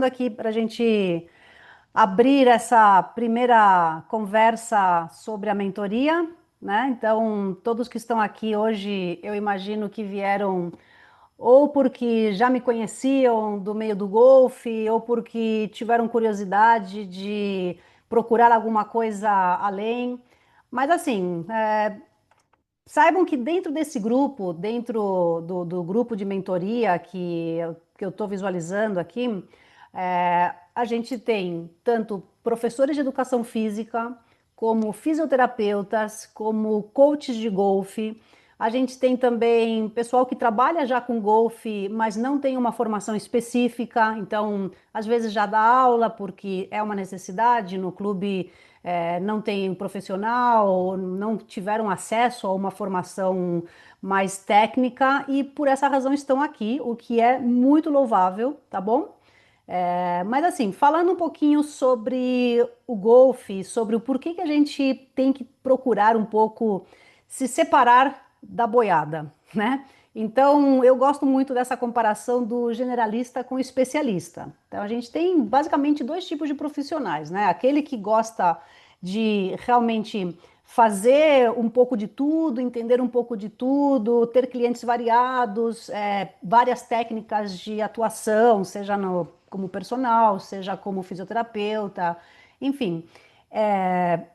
chamando aqui para a gente abrir essa primeira conversa sobre a mentoria, né? Então, todos que estão aqui hoje, eu imagino que vieram ou porque já me conheciam do meio do golfe, ou porque tiveram curiosidade de procurar alguma coisa além. Mas assim, saibam que dentro desse grupo, dentro do grupo de mentoria que eu estou visualizando aqui, a gente tem tanto professores de educação física, como fisioterapeutas, como coaches de golfe. A gente tem também pessoal que trabalha já com golfe, mas não tem uma formação específica, então às vezes já dá aula porque é uma necessidade no clube, não tem um profissional, ou não tiveram acesso a uma formação mais técnica e por essa razão estão aqui, o que é muito louvável, tá bom? Mas assim, falando um pouquinho sobre o golfe, sobre o porquê que a gente tem que procurar um pouco se separar da boiada, né? Então, eu gosto muito dessa comparação do generalista com o especialista. Então, a gente tem basicamente dois tipos de profissionais, né? Aquele que gosta de realmente fazer um pouco de tudo, entender um pouco de tudo, ter clientes variados, várias técnicas de atuação, seja como personal, seja como fisioterapeuta, enfim.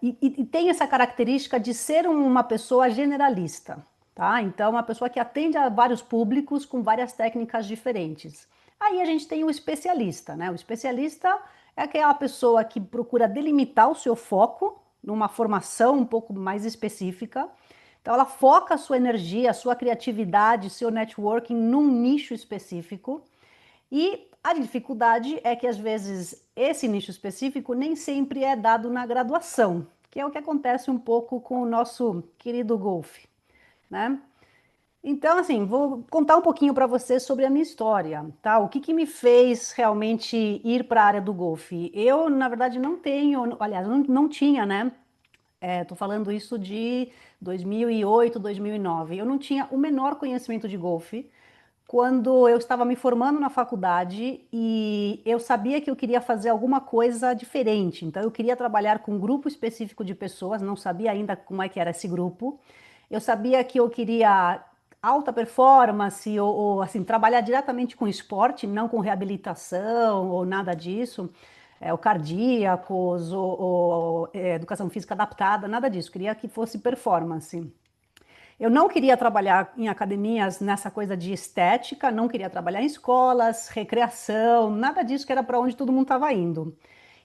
E tem essa característica de ser uma pessoa generalista, tá? Então, uma pessoa que atende a vários públicos com várias técnicas diferentes. Aí a gente tem o especialista, né? O especialista é aquela pessoa que procura delimitar o seu foco numa formação um pouco mais específica. Então, ela foca a sua energia, a sua criatividade, seu networking num nicho específico. E a dificuldade é que, às vezes, esse nicho específico nem sempre é dado na graduação, que é o que acontece um pouco com o nosso querido golfe, né? Então, assim, vou contar um pouquinho para você sobre a minha história, tá? O que que me fez realmente ir para a área do golfe? Eu, na verdade, não tenho, aliás, não tinha, né? Tô falando isso de 2008, 2009. Eu não tinha o menor conhecimento de golfe quando eu estava me formando na faculdade e eu sabia que eu queria fazer alguma coisa diferente. Então, eu queria trabalhar com um grupo específico de pessoas, não sabia ainda como é que era esse grupo. Eu sabia que eu queria alta performance ou assim, trabalhar diretamente com esporte, não com reabilitação ou nada disso. O cardíacos ou educação física adaptada, nada disso. Queria que fosse performance. Eu não queria trabalhar em academias nessa coisa de estética, não queria trabalhar em escolas, recreação, nada disso que era para onde todo mundo estava indo.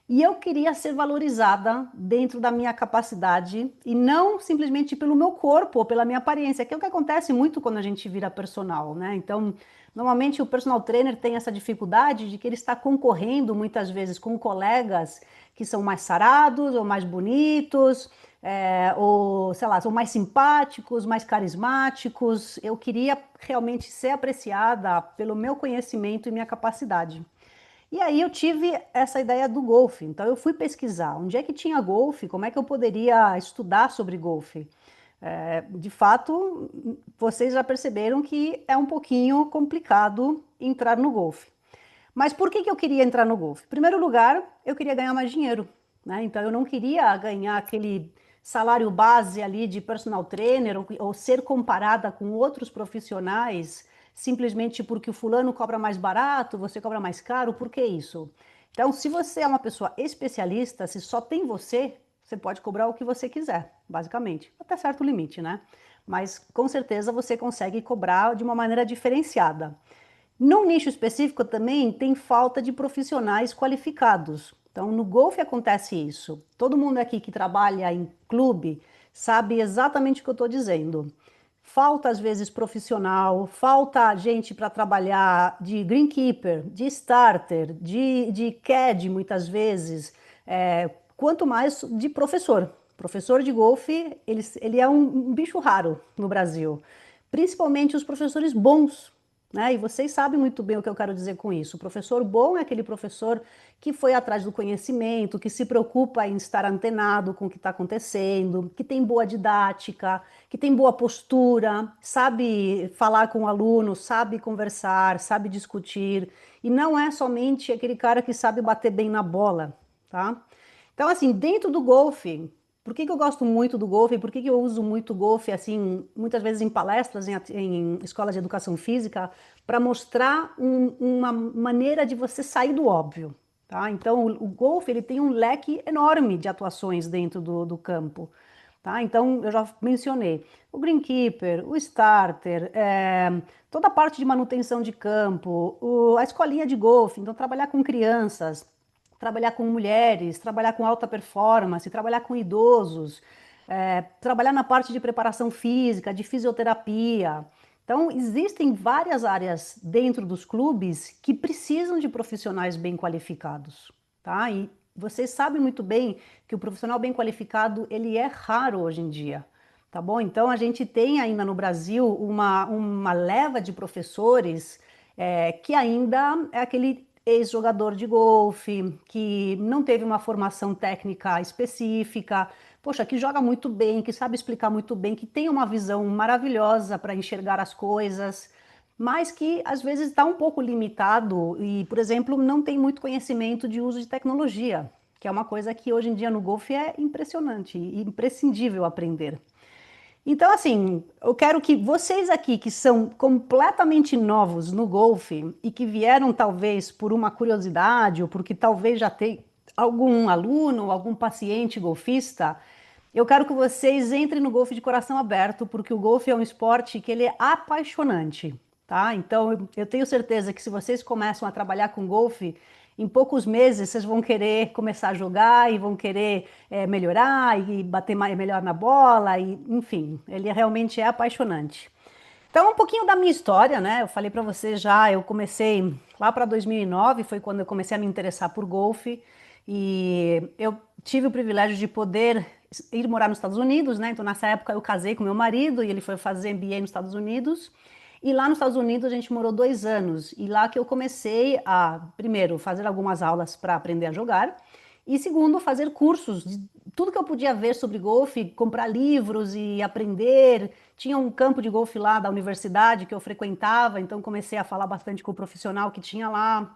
E eu queria ser valorizada dentro da minha capacidade e não simplesmente pelo meu corpo ou pela minha aparência, que é o que acontece muito quando a gente vira personal, né? Então, normalmente o personal trainer tem essa dificuldade de que ele está concorrendo muitas vezes com colegas que são mais sarados ou mais bonitos, ou sei lá, são mais simpáticos, mais carismáticos. Eu queria realmente ser apreciada pelo meu conhecimento e minha capacidade. E aí eu tive essa ideia do golfe. Então eu fui pesquisar onde é que tinha golfe, como é que eu poderia estudar sobre golfe. De fato, vocês já perceberam que é um pouquinho complicado entrar no golfe. Mas por que que eu queria entrar no golfe? Em primeiro lugar, eu queria ganhar mais dinheiro, né? Então eu não queria ganhar aquele salário base ali de personal trainer ou ser comparada com outros profissionais simplesmente porque o fulano cobra mais barato, você cobra mais caro, por que isso? Então, se você é uma pessoa especialista, se só tem você, você pode cobrar o que você quiser, basicamente, até certo limite, né? Mas com certeza você consegue cobrar de uma maneira diferenciada. Num nicho específico também tem falta de profissionais qualificados. Então, no golfe acontece isso. Todo mundo aqui que trabalha em clube sabe exatamente o que eu estou dizendo. Falta, às vezes, profissional, falta gente para trabalhar de greenkeeper, de starter, de caddy, muitas vezes. Quanto mais de professor. Professor de golfe, ele é um bicho raro no Brasil. Principalmente os professores bons, né? E vocês sabem muito bem o que eu quero dizer com isso. O professor bom é aquele professor que foi atrás do conhecimento, que se preocupa em estar antenado com o que está acontecendo, que tem boa didática, que tem boa postura, sabe falar com o aluno, sabe conversar, sabe discutir, e não é somente aquele cara que sabe bater bem na bola, tá? Então, assim, dentro do golfe, por que que eu gosto muito do golfe? Por que que eu uso muito golfe, assim, muitas vezes em palestras, em escolas de educação física, para mostrar uma maneira de você sair do óbvio, tá? Então, o golfe, ele tem um leque enorme de atuações dentro do campo, tá? Então, eu já mencionei o greenkeeper, o starter, toda a parte de manutenção de campo, a escolinha de golfe, então trabalhar com crianças, trabalhar com mulheres, trabalhar com alta performance, trabalhar com idosos, trabalhar na parte de preparação física, de fisioterapia. Então, existem várias áreas dentro dos clubes que precisam de profissionais bem qualificados, tá? E vocês sabem muito bem que o profissional bem qualificado, ele é raro hoje em dia, tá bom? Então, a gente tem ainda no Brasil uma leva de professores que ainda é aquele ex-jogador de golfe, que não teve uma formação técnica específica, poxa, que joga muito bem, que sabe explicar muito bem, que tem uma visão maravilhosa para enxergar as coisas, mas que às vezes está um pouco limitado e, por exemplo, não tem muito conhecimento de uso de tecnologia, que é uma coisa que hoje em dia no golfe é impressionante e imprescindível aprender. Então, assim, eu quero que vocês aqui, que são completamente novos no golfe e que vieram talvez por uma curiosidade ou porque talvez já tem algum aluno ou algum paciente golfista, eu quero que vocês entrem no golfe de coração aberto, porque o golfe é um esporte que ele é apaixonante, tá? Então, eu tenho certeza que se vocês começam a trabalhar com golfe, em poucos meses vocês vão querer começar a jogar e vão querer melhorar e bater melhor na bola, e enfim, ele realmente é apaixonante. Então, um pouquinho da minha história, né? Eu falei para você já, eu comecei lá para 2009, foi quando eu comecei a me interessar por golfe e eu tive o privilégio de poder ir morar nos Estados Unidos, né? Então, nessa época eu casei com meu marido e ele foi fazer MBA nos Estados Unidos. E lá nos Estados Unidos a gente morou 2 anos e lá que eu comecei a, primeiro, fazer algumas aulas para aprender a jogar e segundo, fazer cursos de tudo que eu podia ver sobre golfe, comprar livros e aprender. Tinha um campo de golfe lá da universidade que eu frequentava, então comecei a falar bastante com o profissional que tinha lá.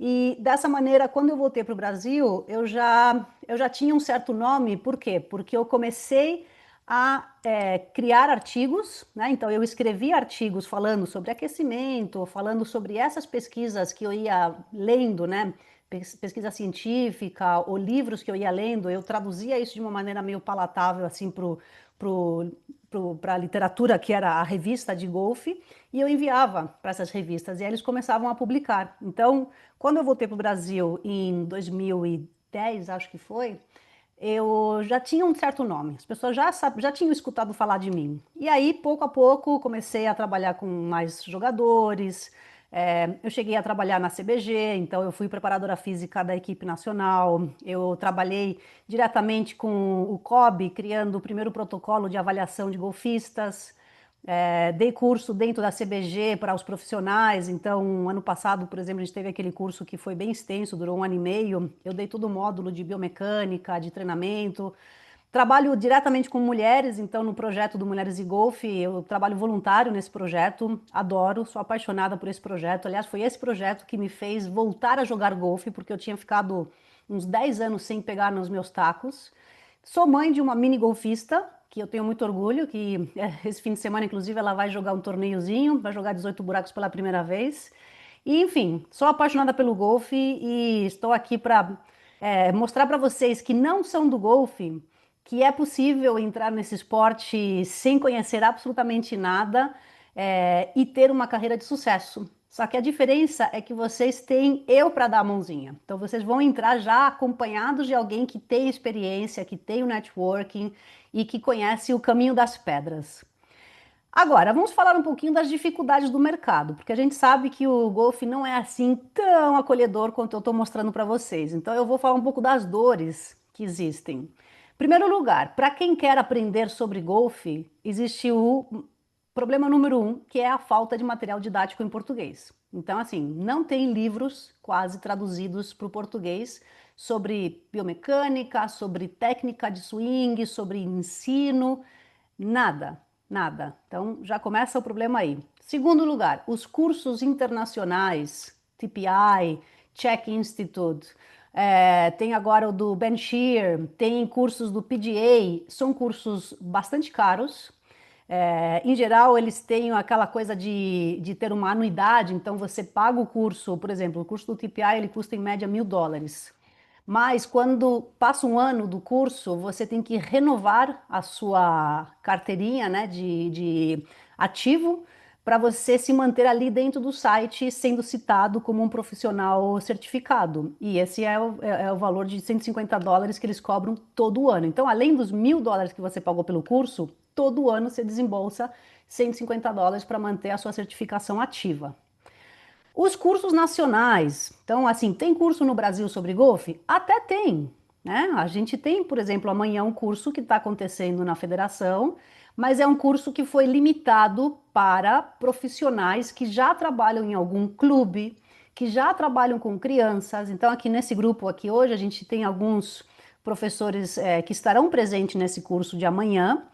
E dessa maneira, quando eu voltei para o Brasil, eu já tinha um certo nome, por quê? Porque eu comecei a criar artigos, né? Então eu escrevi artigos falando sobre aquecimento, falando sobre essas pesquisas que eu ia lendo, né? Pesquisa científica ou livros que eu ia lendo, eu traduzia isso de uma maneira meio palatável assim para a literatura que era a revista de golfe e eu enviava para essas revistas e aí eles começavam a publicar. Então, quando eu voltei para o Brasil em 2010, acho que foi, eu já tinha um certo nome, as pessoas já tinham escutado falar de mim. E aí, pouco a pouco, comecei a trabalhar com mais jogadores. Eu cheguei a trabalhar na CBG, então eu fui preparadora física da equipe nacional. Eu trabalhei diretamente com o COB, criando o primeiro protocolo de avaliação de golfistas. Dei curso dentro da CBG para os profissionais, então ano passado, por exemplo, a gente teve aquele curso que foi bem extenso, durou 1 ano e meio. Eu dei todo o módulo de biomecânica, de treinamento. Trabalho diretamente com mulheres, então no projeto do Mulheres e Golfe, eu trabalho voluntário nesse projeto, adoro, sou apaixonada por esse projeto. Aliás, foi esse projeto que me fez voltar a jogar golfe, porque eu tinha ficado uns 10 anos sem pegar nos meus tacos. Sou mãe de uma mini golfista, que eu tenho muito orgulho, que esse fim de semana, inclusive, ela vai jogar um torneiozinho, vai jogar 18 buracos pela primeira vez. E, enfim, sou apaixonada pelo golfe e estou aqui para mostrar para vocês que não são do golfe, que é possível entrar nesse esporte sem conhecer absolutamente nada e ter uma carreira de sucesso. Só que a diferença é que vocês têm eu para dar a mãozinha. Então vocês vão entrar já acompanhados de alguém que tem experiência, que tem o networking e que conhece o caminho das pedras. Agora, vamos falar um pouquinho das dificuldades do mercado, porque a gente sabe que o golfe não é assim tão acolhedor quanto eu estou mostrando para vocês. Então eu vou falar um pouco das dores que existem. Em primeiro lugar, para quem quer aprender sobre golfe, existe o Problema número um, que é a falta de material didático em português. Então, assim, não tem livros quase traduzidos para o português sobre biomecânica, sobre técnica de swing, sobre ensino, nada, nada. Então, já começa o problema aí. Segundo lugar, os cursos internacionais, TPI, Czech Institute, tem agora o do Ben Shear, tem cursos do PGA, são cursos bastante caros. Em geral, eles têm aquela coisa de ter uma anuidade, então você paga o curso, por exemplo, o curso do TPI ele custa em média US$ 1.000. Mas quando passa um ano do curso, você tem que renovar a sua carteirinha, né, de ativo para você se manter ali dentro do site, sendo citado como um profissional certificado. E esse é o valor de US$ 150 que eles cobram todo ano. Então, além dos US$ 1.000 que você pagou pelo curso, todo ano você desembolsa US$ 150 para manter a sua certificação ativa. Os cursos nacionais, então, assim, tem curso no Brasil sobre golfe? Até tem, né? A gente tem, por exemplo, amanhã um curso que está acontecendo na federação, mas é um curso que foi limitado para profissionais que já trabalham em algum clube, que já trabalham com crianças. Então, aqui nesse grupo aqui hoje, a gente tem alguns professores que estarão presentes nesse curso de amanhã.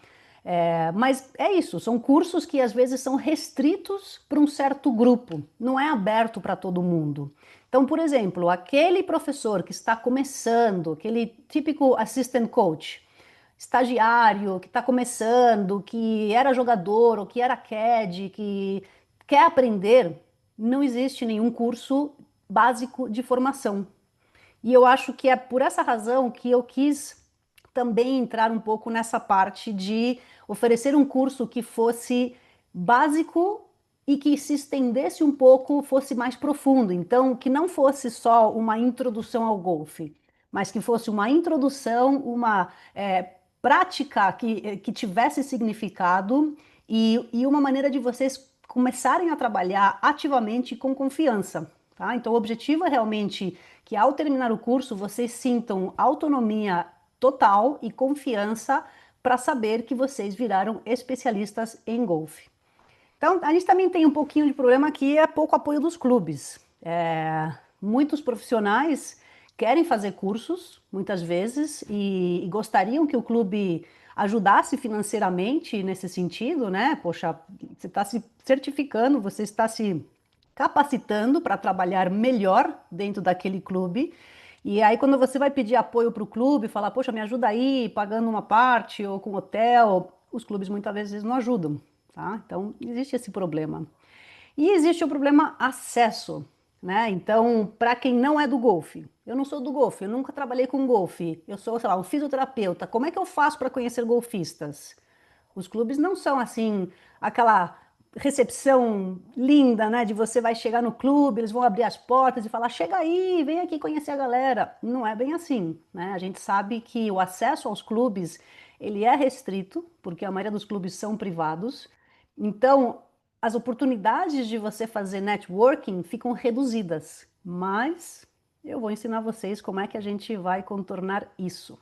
Mas é isso, são cursos que às vezes são restritos para um certo grupo, não é aberto para todo mundo. Então, por exemplo, aquele professor que está começando, aquele típico assistant coach, estagiário que está começando, que era jogador ou que era CAD, que quer aprender, não existe nenhum curso básico de formação. E eu acho que é por essa razão que eu quis também entrar um pouco nessa parte de oferecer um curso que fosse básico e que se estendesse um pouco, fosse mais profundo. Então, que não fosse só uma introdução ao golfe, mas que fosse uma introdução, uma prática que tivesse significado e uma maneira de vocês começarem a trabalhar ativamente com confiança. Tá? Então, o objetivo é realmente que ao terminar o curso vocês sintam autonomia total e confiança para saber que vocês viraram especialistas em golfe. Então, a gente também tem um pouquinho de problema que é pouco apoio dos clubes. Muitos profissionais querem fazer cursos, muitas vezes, e gostariam que o clube ajudasse financeiramente nesse sentido, né? Poxa, você está se certificando, você está se capacitando para trabalhar melhor dentro daquele clube. E aí, quando você vai pedir apoio para o clube, falar, poxa, me ajuda aí, pagando uma parte ou com hotel, os clubes muitas vezes não ajudam, tá? Então, existe esse problema. E existe o problema acesso, né? Então, para quem não é do golfe, eu não sou do golfe, eu nunca trabalhei com golfe, eu sou, sei lá, um fisioterapeuta, como é que eu faço para conhecer golfistas? Os clubes não são assim, aquela recepção linda, né? De você vai chegar no clube, eles vão abrir as portas e falar: chega aí, vem aqui conhecer a galera. Não é bem assim, né? A gente sabe que o acesso aos clubes ele é restrito, porque a maioria dos clubes são privados. Então, as oportunidades de você fazer networking ficam reduzidas. Mas eu vou ensinar vocês como é que a gente vai contornar isso.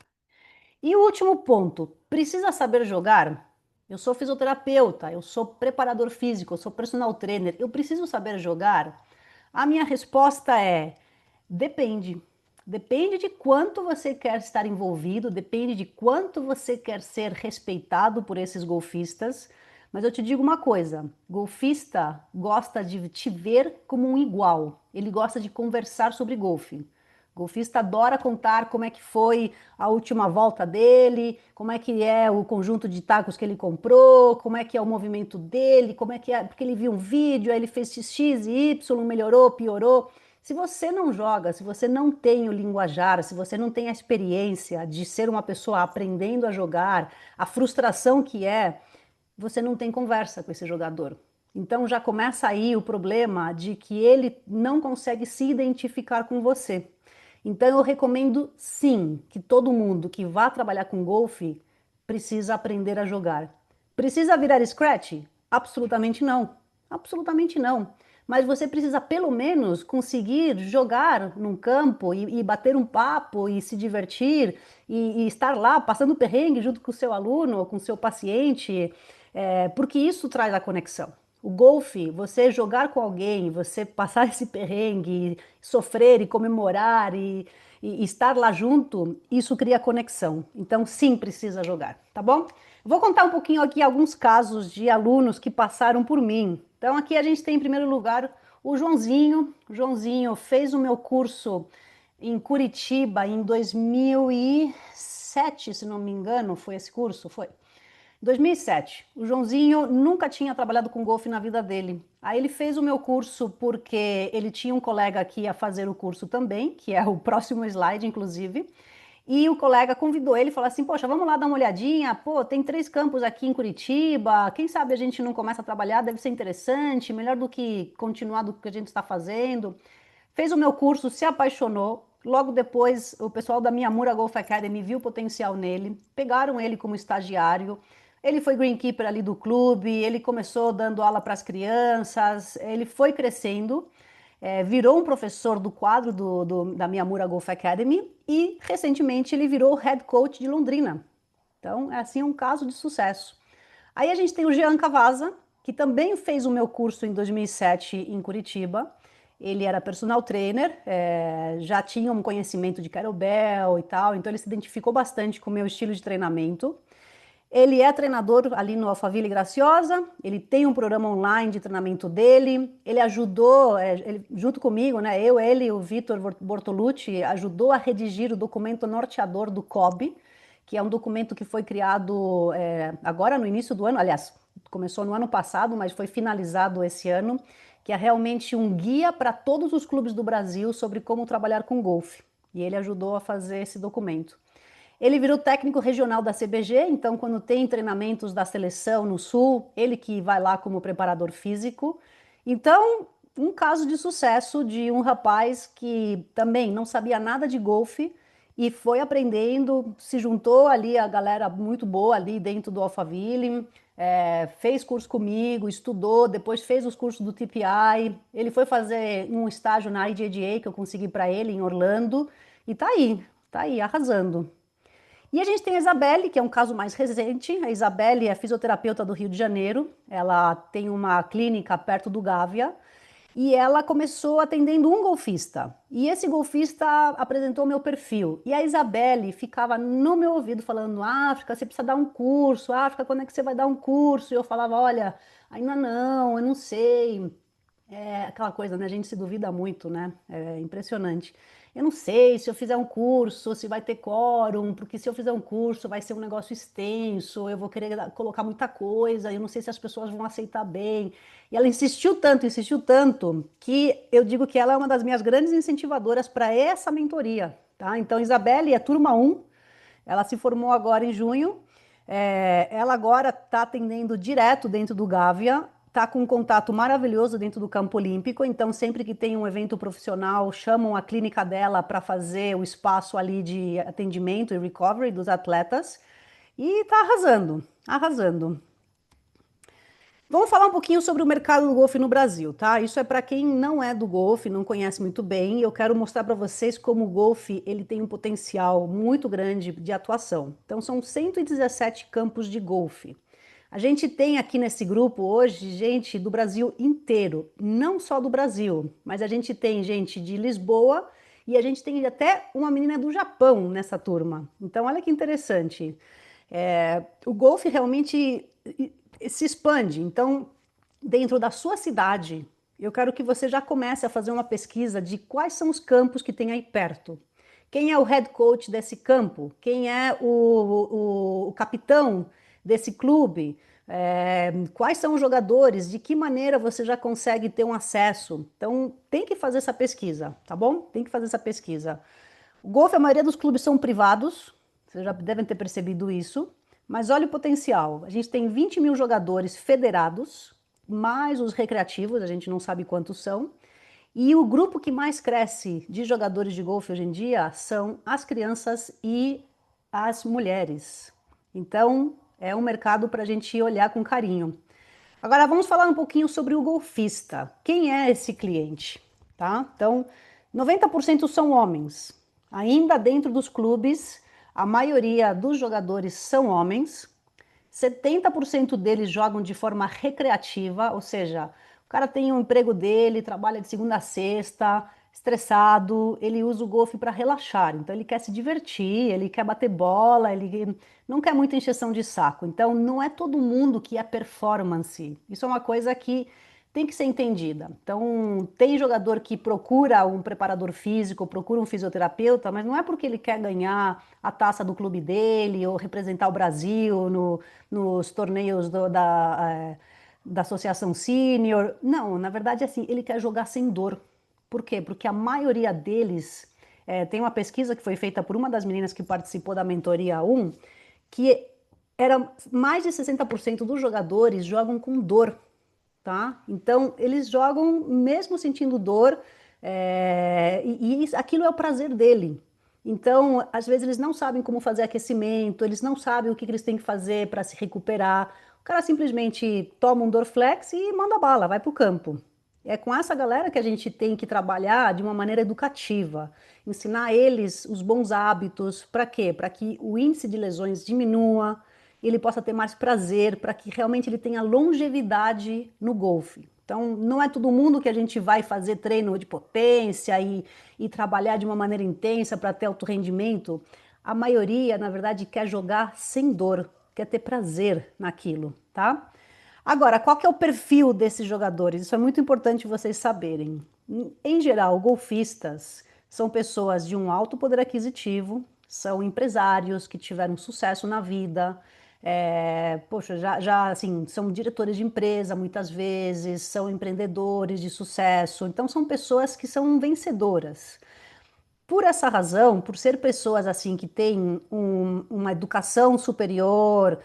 E o último ponto, precisa saber jogar? Eu sou fisioterapeuta, eu sou preparador físico, eu sou personal trainer, eu preciso saber jogar? A minha resposta é: depende. Depende de quanto você quer estar envolvido, depende de quanto você quer ser respeitado por esses golfistas. Mas eu te digo uma coisa: golfista gosta de te ver como um igual, ele gosta de conversar sobre golfe. Golfista adora contar como é que foi a última volta dele, como é que é o conjunto de tacos que ele comprou, como é que é o movimento dele, como é que é, porque ele viu um vídeo, aí ele fez X e Y, melhorou, piorou. Se você não joga, se você não tem o linguajar, se você não tem a experiência de ser uma pessoa aprendendo a jogar, a frustração que é, você não tem conversa com esse jogador. Então já começa aí o problema de que ele não consegue se identificar com você. Então eu recomendo sim que todo mundo que vá trabalhar com golfe precisa aprender a jogar. Precisa virar scratch? Absolutamente não. Absolutamente não. Mas você precisa pelo menos conseguir jogar num campo e bater um papo e se divertir e estar lá passando perrengue junto com o seu aluno ou com o seu paciente. porque isso traz a conexão. O golfe, você jogar com alguém, você passar esse perrengue, sofrer e comemorar e estar lá junto, isso cria conexão. Então, sim, precisa jogar, tá bom? Vou contar um pouquinho aqui alguns casos de alunos que passaram por mim. Então, aqui a gente tem em primeiro lugar o Joãozinho. O Joãozinho fez o meu curso em Curitiba em 2007, se não me engano, foi esse curso? Foi. 2007. O Joãozinho nunca tinha trabalhado com golfe na vida dele. Aí ele fez o meu curso porque ele tinha um colega que ia fazer o curso também, que é o próximo slide, inclusive. E o colega convidou ele e falou assim: Poxa, vamos lá dar uma olhadinha. Pô, tem 3 campos aqui em Curitiba. Quem sabe a gente não começa a trabalhar? Deve ser interessante, melhor do que continuar do que a gente está fazendo. Fez o meu curso, se apaixonou. Logo depois, o pessoal da Miyamura Golf Academy viu o potencial nele, pegaram ele como estagiário. Ele foi greenkeeper ali do clube, ele começou dando aula para as crianças, ele foi crescendo, virou um professor do quadro da Miyamura Golf Academy e recentemente ele virou head coach de Londrina. Então, é assim um caso de sucesso. Aí a gente tem o Jean Cavazza, que também fez o meu curso em 2007 em Curitiba. Ele era personal trainer, já tinha um conhecimento de kettlebell e tal, então ele se identificou bastante com o meu estilo de treinamento. Ele é treinador ali no Alphaville Graciosa, ele tem um programa online de treinamento dele, ele ajudou, junto comigo, né, eu, ele e o Vitor Bortolucci, ajudou a redigir o documento norteador do COB, que é um documento que foi criado agora no início do ano, aliás, começou no ano passado, mas foi finalizado esse ano, que é realmente um guia para todos os clubes do Brasil sobre como trabalhar com golfe. E ele ajudou a fazer esse documento. Ele virou técnico regional da CBG, então quando tem treinamentos da seleção no Sul, ele que vai lá como preparador físico. Então, um caso de sucesso de um rapaz que também não sabia nada de golfe e foi aprendendo, se juntou ali a galera muito boa ali dentro do Alphaville, fez curso comigo, estudou, depois fez os cursos do TPI. Ele foi fazer um estágio na IJGA que eu consegui para ele em Orlando e tá aí, arrasando. E a gente tem a Isabelle, que é um caso mais recente. A Isabelle é fisioterapeuta do Rio de Janeiro. Ela tem uma clínica perto do Gávea. E ela começou atendendo um golfista. E esse golfista apresentou meu perfil. E a Isabelle ficava no meu ouvido falando: África, você precisa dar um curso. África, quando é que você vai dar um curso? E eu falava: Olha, ainda não, eu não sei. É aquela coisa, né? A gente se duvida muito, né? É impressionante. Eu não sei se eu fizer um curso, se vai ter quórum, porque se eu fizer um curso vai ser um negócio extenso, eu vou querer colocar muita coisa, eu não sei se as pessoas vão aceitar bem. E ela insistiu tanto, que eu digo que ela é uma das minhas grandes incentivadoras para essa mentoria, tá? Então, Isabelle é turma 1, ela se formou agora em junho. Ela agora está atendendo direto dentro do Gávea, está com um contato maravilhoso dentro do campo olímpico. Então, sempre que tem um evento profissional, chamam a clínica dela para fazer o espaço ali de atendimento e recovery dos atletas. E está arrasando, arrasando. Vamos falar um pouquinho sobre o mercado do golfe no Brasil, tá? Isso é para quem não é do golfe, não conhece muito bem. Eu quero mostrar para vocês como o golfe ele tem um potencial muito grande de atuação. Então, são 117 campos de golfe. A gente tem aqui nesse grupo hoje gente do Brasil inteiro, não só do Brasil, mas a gente tem gente de Lisboa e a gente tem até uma menina do Japão nessa turma. Então, olha que interessante. O golfe realmente se expande. Então, dentro da sua cidade, eu quero que você já comece a fazer uma pesquisa de quais são os campos que tem aí perto. Quem é o head coach desse campo? Quem é o capitão desse clube? Quais são os jogadores? De que maneira você já consegue ter um acesso? Então, tem que fazer essa pesquisa, tá bom? Tem que fazer essa pesquisa. O golfe, a maioria dos clubes são privados, vocês já devem ter percebido isso. Mas olha o potencial. A gente tem 20 mil jogadores federados, mais os recreativos, a gente não sabe quantos são. E o grupo que mais cresce de jogadores de golfe hoje em dia são as crianças e as mulheres. Então, é um mercado para a gente olhar com carinho. Agora, vamos falar um pouquinho sobre o golfista. Quem é esse cliente? Tá? Então, 90% são homens. Ainda dentro dos clubes, a maioria dos jogadores são homens. 70% deles jogam de forma recreativa, ou seja, o cara tem um emprego dele, trabalha de segunda a sexta, estressado, ele usa o golfe para relaxar. Então ele quer se divertir, ele quer bater bola, ele não quer muita encheção de saco. Então não é todo mundo que é performance. Isso é uma coisa que tem que ser entendida. Então, tem jogador que procura um preparador físico, procura um fisioterapeuta, mas não é porque ele quer ganhar a taça do clube dele ou representar o Brasil nos torneios da Associação Sênior. Não, na verdade, é assim, ele quer jogar sem dor. Por quê? Porque a maioria deles, tem uma pesquisa que foi feita por uma das meninas que participou da mentoria 1, que era mais de 60% dos jogadores jogam com dor, tá? Então, eles jogam mesmo sentindo dor, aquilo é o prazer dele. Então, às vezes eles não sabem como fazer aquecimento, eles não sabem o que eles têm que fazer para se recuperar. O cara simplesmente toma um Dorflex e manda bala, vai para o campo. É com essa galera que a gente tem que trabalhar de uma maneira educativa, ensinar eles os bons hábitos, para quê? Para que o índice de lesões diminua, ele possa ter mais prazer, para que realmente ele tenha longevidade no golfe. Então, não é todo mundo que a gente vai fazer treino de potência e trabalhar de uma maneira intensa para ter alto rendimento. A maioria, na verdade, quer jogar sem dor, quer ter prazer naquilo, tá? Agora, qual que é o perfil desses jogadores? Isso é muito importante vocês saberem. Em geral, golfistas são pessoas de um alto poder aquisitivo, são empresários que tiveram sucesso na vida, poxa, assim, são diretores de empresa muitas vezes, são empreendedores de sucesso, então são pessoas que são vencedoras. Por essa razão, por ser pessoas assim que têm uma educação superior,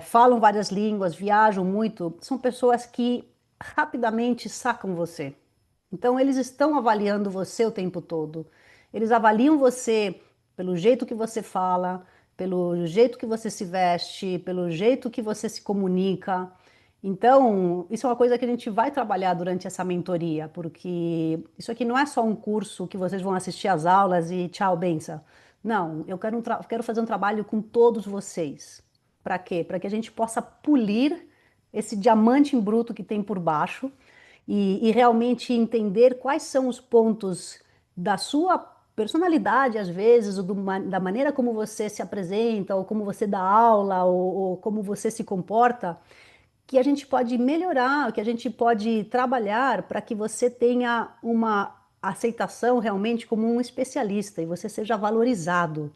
falam várias línguas, viajam muito, são pessoas que rapidamente sacam você. Então, eles estão avaliando você o tempo todo. Eles avaliam você pelo jeito que você fala, pelo jeito que você se veste, pelo jeito que você se comunica. Então, isso é uma coisa que a gente vai trabalhar durante essa mentoria, porque isso aqui não é só um curso que vocês vão assistir às aulas e tchau, benção. Não, eu quero fazer um trabalho com todos vocês. Para quê? Para que a gente possa polir esse diamante em bruto que tem por baixo e realmente entender quais são os pontos da sua personalidade, às vezes, da maneira como você se apresenta, ou como você dá aula, ou como você se comporta, que a gente pode melhorar, que a gente pode trabalhar para que você tenha uma aceitação realmente como um especialista e você seja valorizado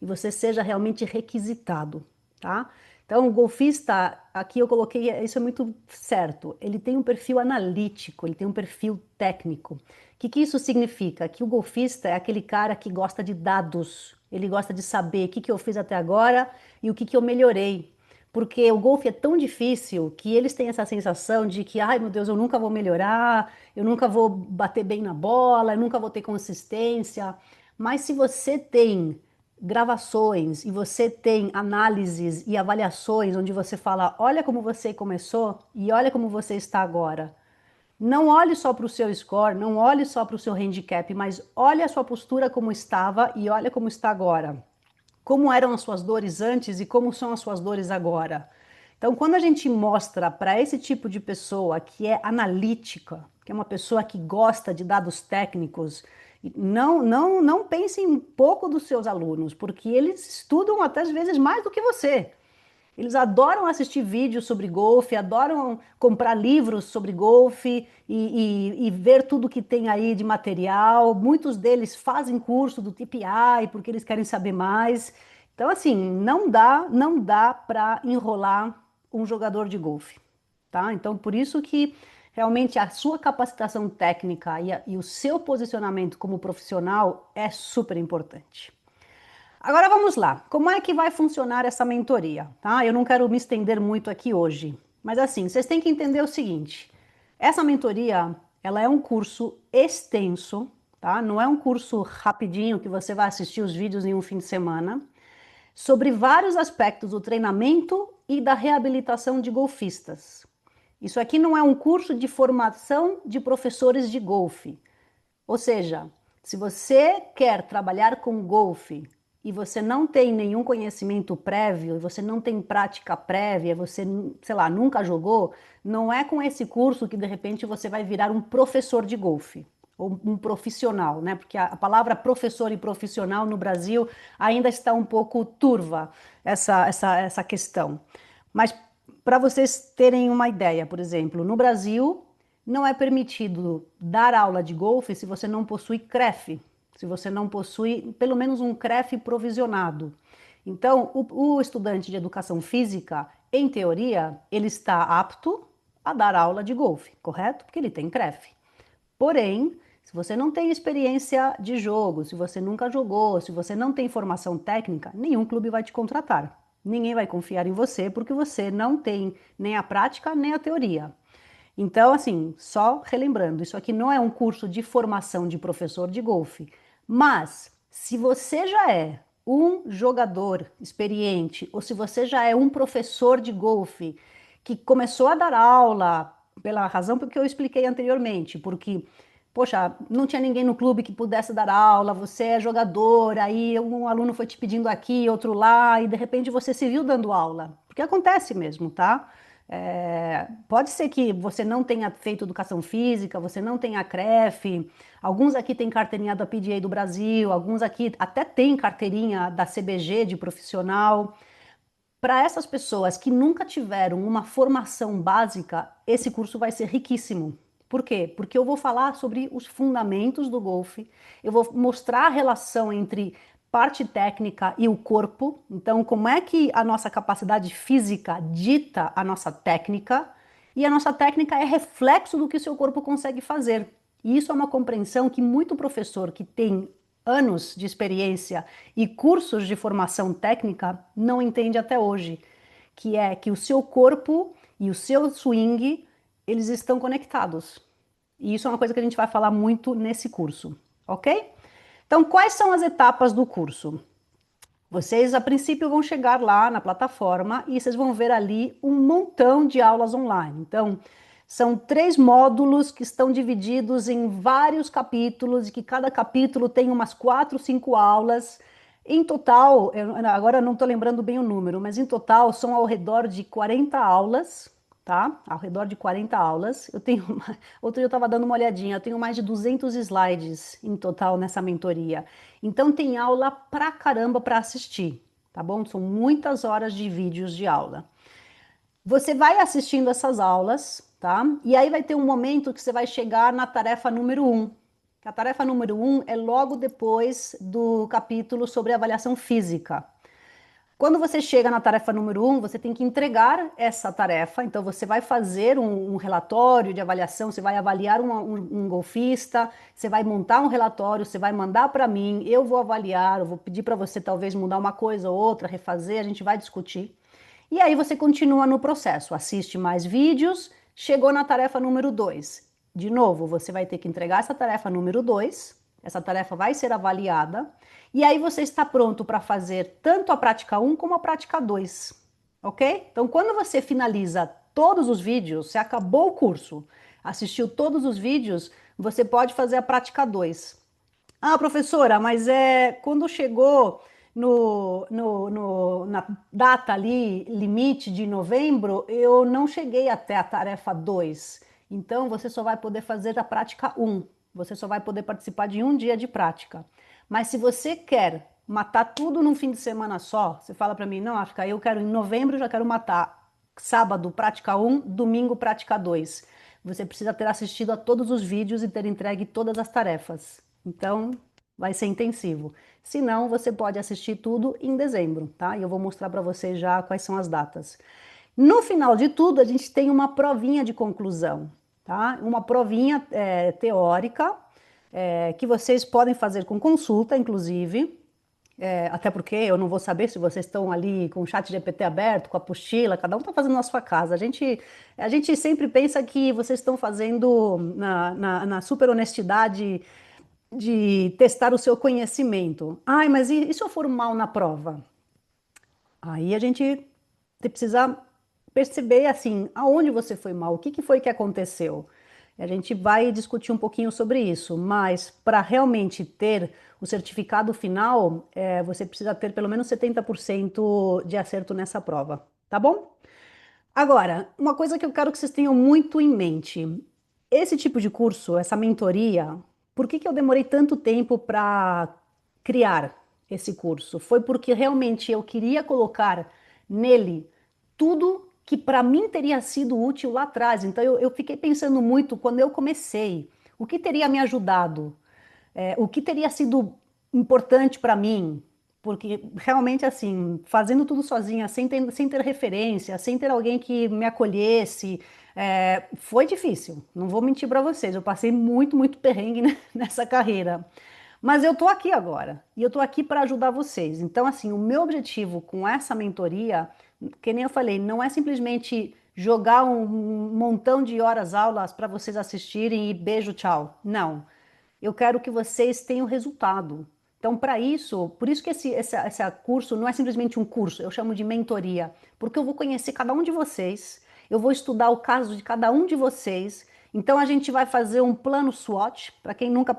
e você seja realmente requisitado, tá? Então, o golfista, aqui eu coloquei, isso é muito certo, ele tem um perfil analítico, ele tem um perfil técnico. O que isso significa? Que o golfista é aquele cara que gosta de dados, ele gosta de saber o que eu fiz até agora e o que eu melhorei. Porque o golfe é tão difícil que eles têm essa sensação de que, ai meu Deus, eu nunca vou melhorar, eu nunca vou bater bem na bola, eu nunca vou ter consistência. Mas se você tem gravações e você tem análises e avaliações onde você fala, olha como você começou e olha como você está agora. Não olhe só para o seu score, não olhe só para o seu handicap, mas olhe a sua postura como estava e olha como está agora. Como eram as suas dores antes e como são as suas dores agora. Então, quando a gente mostra para esse tipo de pessoa que é analítica, que é uma pessoa que gosta de dados técnicos, não pensem pouco dos seus alunos, porque eles estudam até às vezes mais do que você. Eles adoram assistir vídeos sobre golfe, adoram comprar livros sobre golfe e ver tudo que tem aí de material. Muitos deles fazem curso do TPI porque eles querem saber mais. Então, assim, não dá para enrolar um jogador de golfe, tá? Então, por isso que realmente a sua capacitação técnica e o seu posicionamento como profissional é super importante. Agora vamos lá. Como é que vai funcionar essa mentoria, tá? Eu não quero me estender muito aqui hoje, mas assim, vocês têm que entender o seguinte: essa mentoria, ela é um curso extenso, tá? Não é um curso rapidinho que você vai assistir os vídeos em um fim de semana, sobre vários aspectos do treinamento e da reabilitação de golfistas. Isso aqui não é um curso de formação de professores de golfe. Ou seja, se você quer trabalhar com golfe e você não tem nenhum conhecimento prévio, você não tem prática prévia, você, sei lá, nunca jogou, não é com esse curso que de repente você vai virar um professor de golfe ou um profissional, né? Porque a palavra professor e profissional no Brasil ainda está um pouco turva essa questão. Mas para vocês terem uma ideia, por exemplo, no Brasil não é permitido dar aula de golfe se você não possui CREF, se você não possui pelo menos um CREF provisionado. Então, o estudante de educação física, em teoria, ele está apto a dar aula de golfe, correto? Porque ele tem CREF. Porém, se você não tem experiência de jogo, se você nunca jogou, se você não tem formação técnica, nenhum clube vai te contratar. Ninguém vai confiar em você porque você não tem nem a prática nem a teoria. Então, assim, só relembrando, isso aqui não é um curso de formação de professor de golfe, mas se você já é um jogador experiente ou se você já é um professor de golfe que começou a dar aula pela razão que eu expliquei anteriormente, porque poxa, não tinha ninguém no clube que pudesse dar aula, você é jogador, aí um aluno foi te pedindo aqui, outro lá, e de repente você se viu dando aula. Porque acontece mesmo, tá? Pode ser que você não tenha feito educação física, você não tenha CREF, alguns aqui têm carteirinha da PDA do Brasil, alguns aqui até têm carteirinha da CBG de profissional. Para essas pessoas que nunca tiveram uma formação básica, esse curso vai ser riquíssimo. Por quê? Porque eu vou falar sobre os fundamentos do golfe, eu vou mostrar a relação entre parte técnica e o corpo. Então, como é que a nossa capacidade física dita a nossa técnica, e a nossa técnica é reflexo do que o seu corpo consegue fazer. E isso é uma compreensão que muito professor que tem anos de experiência e cursos de formação técnica não entende até hoje, que é que o seu corpo e o seu swing, eles estão conectados. E isso é uma coisa que a gente vai falar muito nesse curso, ok? Então, quais são as etapas do curso? Vocês, a princípio, vão chegar lá na plataforma e vocês vão ver ali um montão de aulas online. Então, são 3 módulos que estão divididos em vários capítulos e que cada capítulo tem umas 4, 5 aulas. Em total, agora eu não estou lembrando bem o número, mas em total são ao redor de 40 aulas, tá? Ao redor de 40 aulas. Outro dia eu estava dando uma olhadinha, eu tenho mais de 200 slides em total nessa mentoria. Então tem aula pra caramba para assistir, tá bom? São muitas horas de vídeos de aula. Você vai assistindo essas aulas, tá? E aí vai ter um momento que você vai chegar na tarefa número 1. A tarefa número 1 é logo depois do capítulo sobre avaliação física. Quando você chega na tarefa número 1, você tem que entregar essa tarefa. Então, você vai fazer um relatório de avaliação, você vai avaliar um golfista, você vai montar um relatório, você vai mandar para mim, eu vou avaliar, eu vou pedir para você talvez mudar uma coisa ou outra, refazer, a gente vai discutir. E aí você continua no processo, assiste mais vídeos, chegou na tarefa número 2. De novo, você vai ter que entregar essa tarefa número 2, essa tarefa vai ser avaliada, e aí você está pronto para fazer tanto a prática 1 como a prática 2, ok? Então, quando você finaliza todos os vídeos, você acabou o curso, assistiu todos os vídeos, você pode fazer a prática 2. Ah, professora, mas quando chegou na data ali, limite de novembro, eu não cheguei até a tarefa 2. Então, você só vai poder fazer a prática 1. Você só vai poder participar de um dia de prática. Mas se você quer matar tudo num fim de semana só, você fala para mim, não, África, eu quero em novembro, já quero matar sábado prática 1, domingo prática 2. Você precisa ter assistido a todos os vídeos e ter entregue todas as tarefas. Então, vai ser intensivo. Se não, você pode assistir tudo em dezembro, tá? E eu vou mostrar para vocês já quais são as datas. No final de tudo, a gente tem uma provinha de conclusão, tá? Uma provinha teórica que vocês podem fazer com consulta, inclusive. Até porque eu não vou saber se vocês estão ali com o chat GPT aberto, com a apostila, cada um está fazendo na sua casa. A gente sempre pensa que vocês estão fazendo na super honestidade de testar o seu conhecimento. Ai, mas e se eu for mal na prova? Aí a gente precisa perceber assim, aonde você foi mal, o que que foi que aconteceu. A gente vai discutir um pouquinho sobre isso, mas para realmente ter o certificado final, você precisa ter pelo menos 70% de acerto nessa prova, tá bom? Agora, uma coisa que eu quero que vocês tenham muito em mente: esse tipo de curso, essa mentoria, por que que eu demorei tanto tempo para criar esse curso? Foi porque realmente eu queria colocar nele tudo que para mim teria sido útil lá atrás. Então eu fiquei pensando muito quando eu comecei, o que teria me ajudado, o que teria sido importante para mim, porque realmente assim, fazendo tudo sozinha, sem ter referência, sem ter alguém que me acolhesse, foi difícil. Não vou mentir para vocês, eu passei muito, muito perrengue nessa carreira. Mas eu tô aqui agora e eu tô aqui para ajudar vocês. Então, assim, o meu objetivo com essa mentoria, que nem eu falei, não é simplesmente jogar um montão de horas aulas para vocês assistirem e beijo, tchau. Não. Eu quero que vocês tenham resultado. Então, para isso, por isso que esse curso não é simplesmente um curso, eu chamo de mentoria, porque eu vou conhecer cada um de vocês, eu vou estudar o caso de cada um de vocês. Então, a gente vai fazer um plano SWOT. Para quem nunca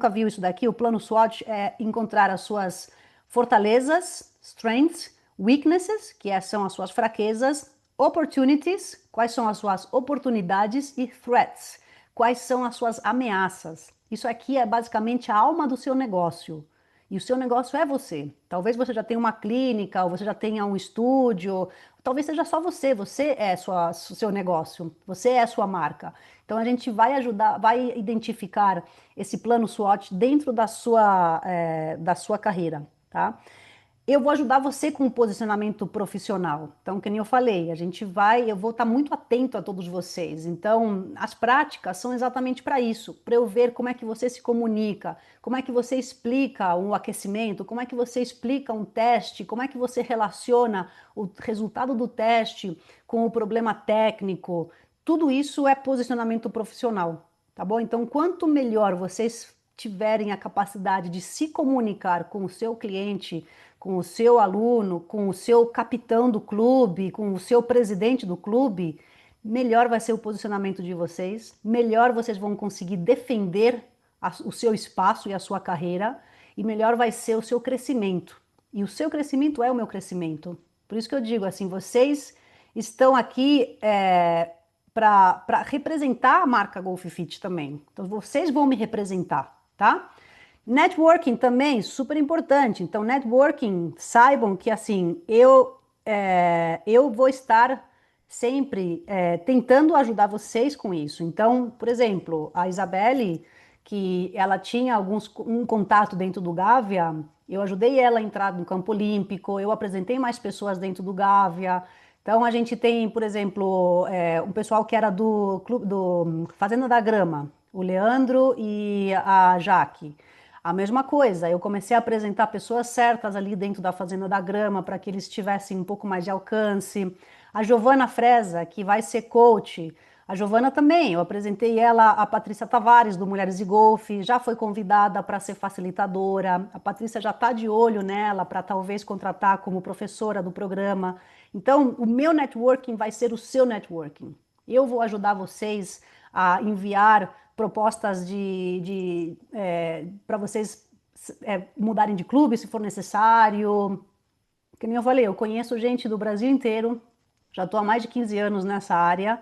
viu isso daqui, o plano SWOT é encontrar as suas fortalezas, strengths, weaknesses, são as suas fraquezas, opportunities, quais são as suas oportunidades, e threats, quais são as suas ameaças. Isso aqui é basicamente a alma do seu negócio. E o seu negócio é você. Talvez você já tenha uma clínica, ou você já tenha um estúdio, talvez seja só você. Você é seu negócio, você é a sua marca. Então a gente vai ajudar, vai identificar esse plano SWOT dentro da sua carreira, tá? Eu vou ajudar você com o posicionamento profissional. Então, que nem eu falei, eu vou estar muito atento a todos vocês. Então, as práticas são exatamente para isso, para eu ver como é que você se comunica, como é que você explica um aquecimento, como é que você explica um teste, como é que você relaciona o resultado do teste com o problema técnico. Tudo isso é posicionamento profissional, tá bom? Então, quanto melhor vocês tiverem a capacidade de se comunicar com o seu cliente, com o seu aluno, com o seu capitão do clube, com o seu presidente do clube, melhor vai ser o posicionamento de vocês, melhor vocês vão conseguir defender o seu espaço e a sua carreira, e melhor vai ser o seu crescimento. E o seu crescimento é o meu crescimento. Por isso que eu digo assim, vocês estão aqui para representar a marca Golf Fit também. Então vocês vão me representar, tá? Networking também, super importante. Então, networking, saibam que assim, eu vou estar sempre tentando ajudar vocês com isso. Então, por exemplo, a Isabelle, que ela tinha um contato dentro do Gávea, eu ajudei ela a entrar no campo olímpico, eu apresentei mais pessoas dentro do Gávea. Então, a gente tem, por exemplo, um pessoal que era do clube do Fazenda da Grama, o Leandro e a Jaque. A mesma coisa, eu comecei a apresentar pessoas certas ali dentro da Fazenda da Grama para que eles tivessem um pouco mais de alcance. A Giovana Freza, que vai ser coach. A Giovana também, eu apresentei ela a Patrícia Tavares, do Mulheres e Golfe, já foi convidada para ser facilitadora. A Patrícia já está de olho nela para talvez contratar como professora do programa. Então, o meu networking vai ser o seu networking. Eu vou ajudar vocês a enviar propostas para vocês mudarem de clube se for necessário. Que nem eu falei, eu conheço gente do Brasil inteiro, já estou há mais de 15 anos nessa área.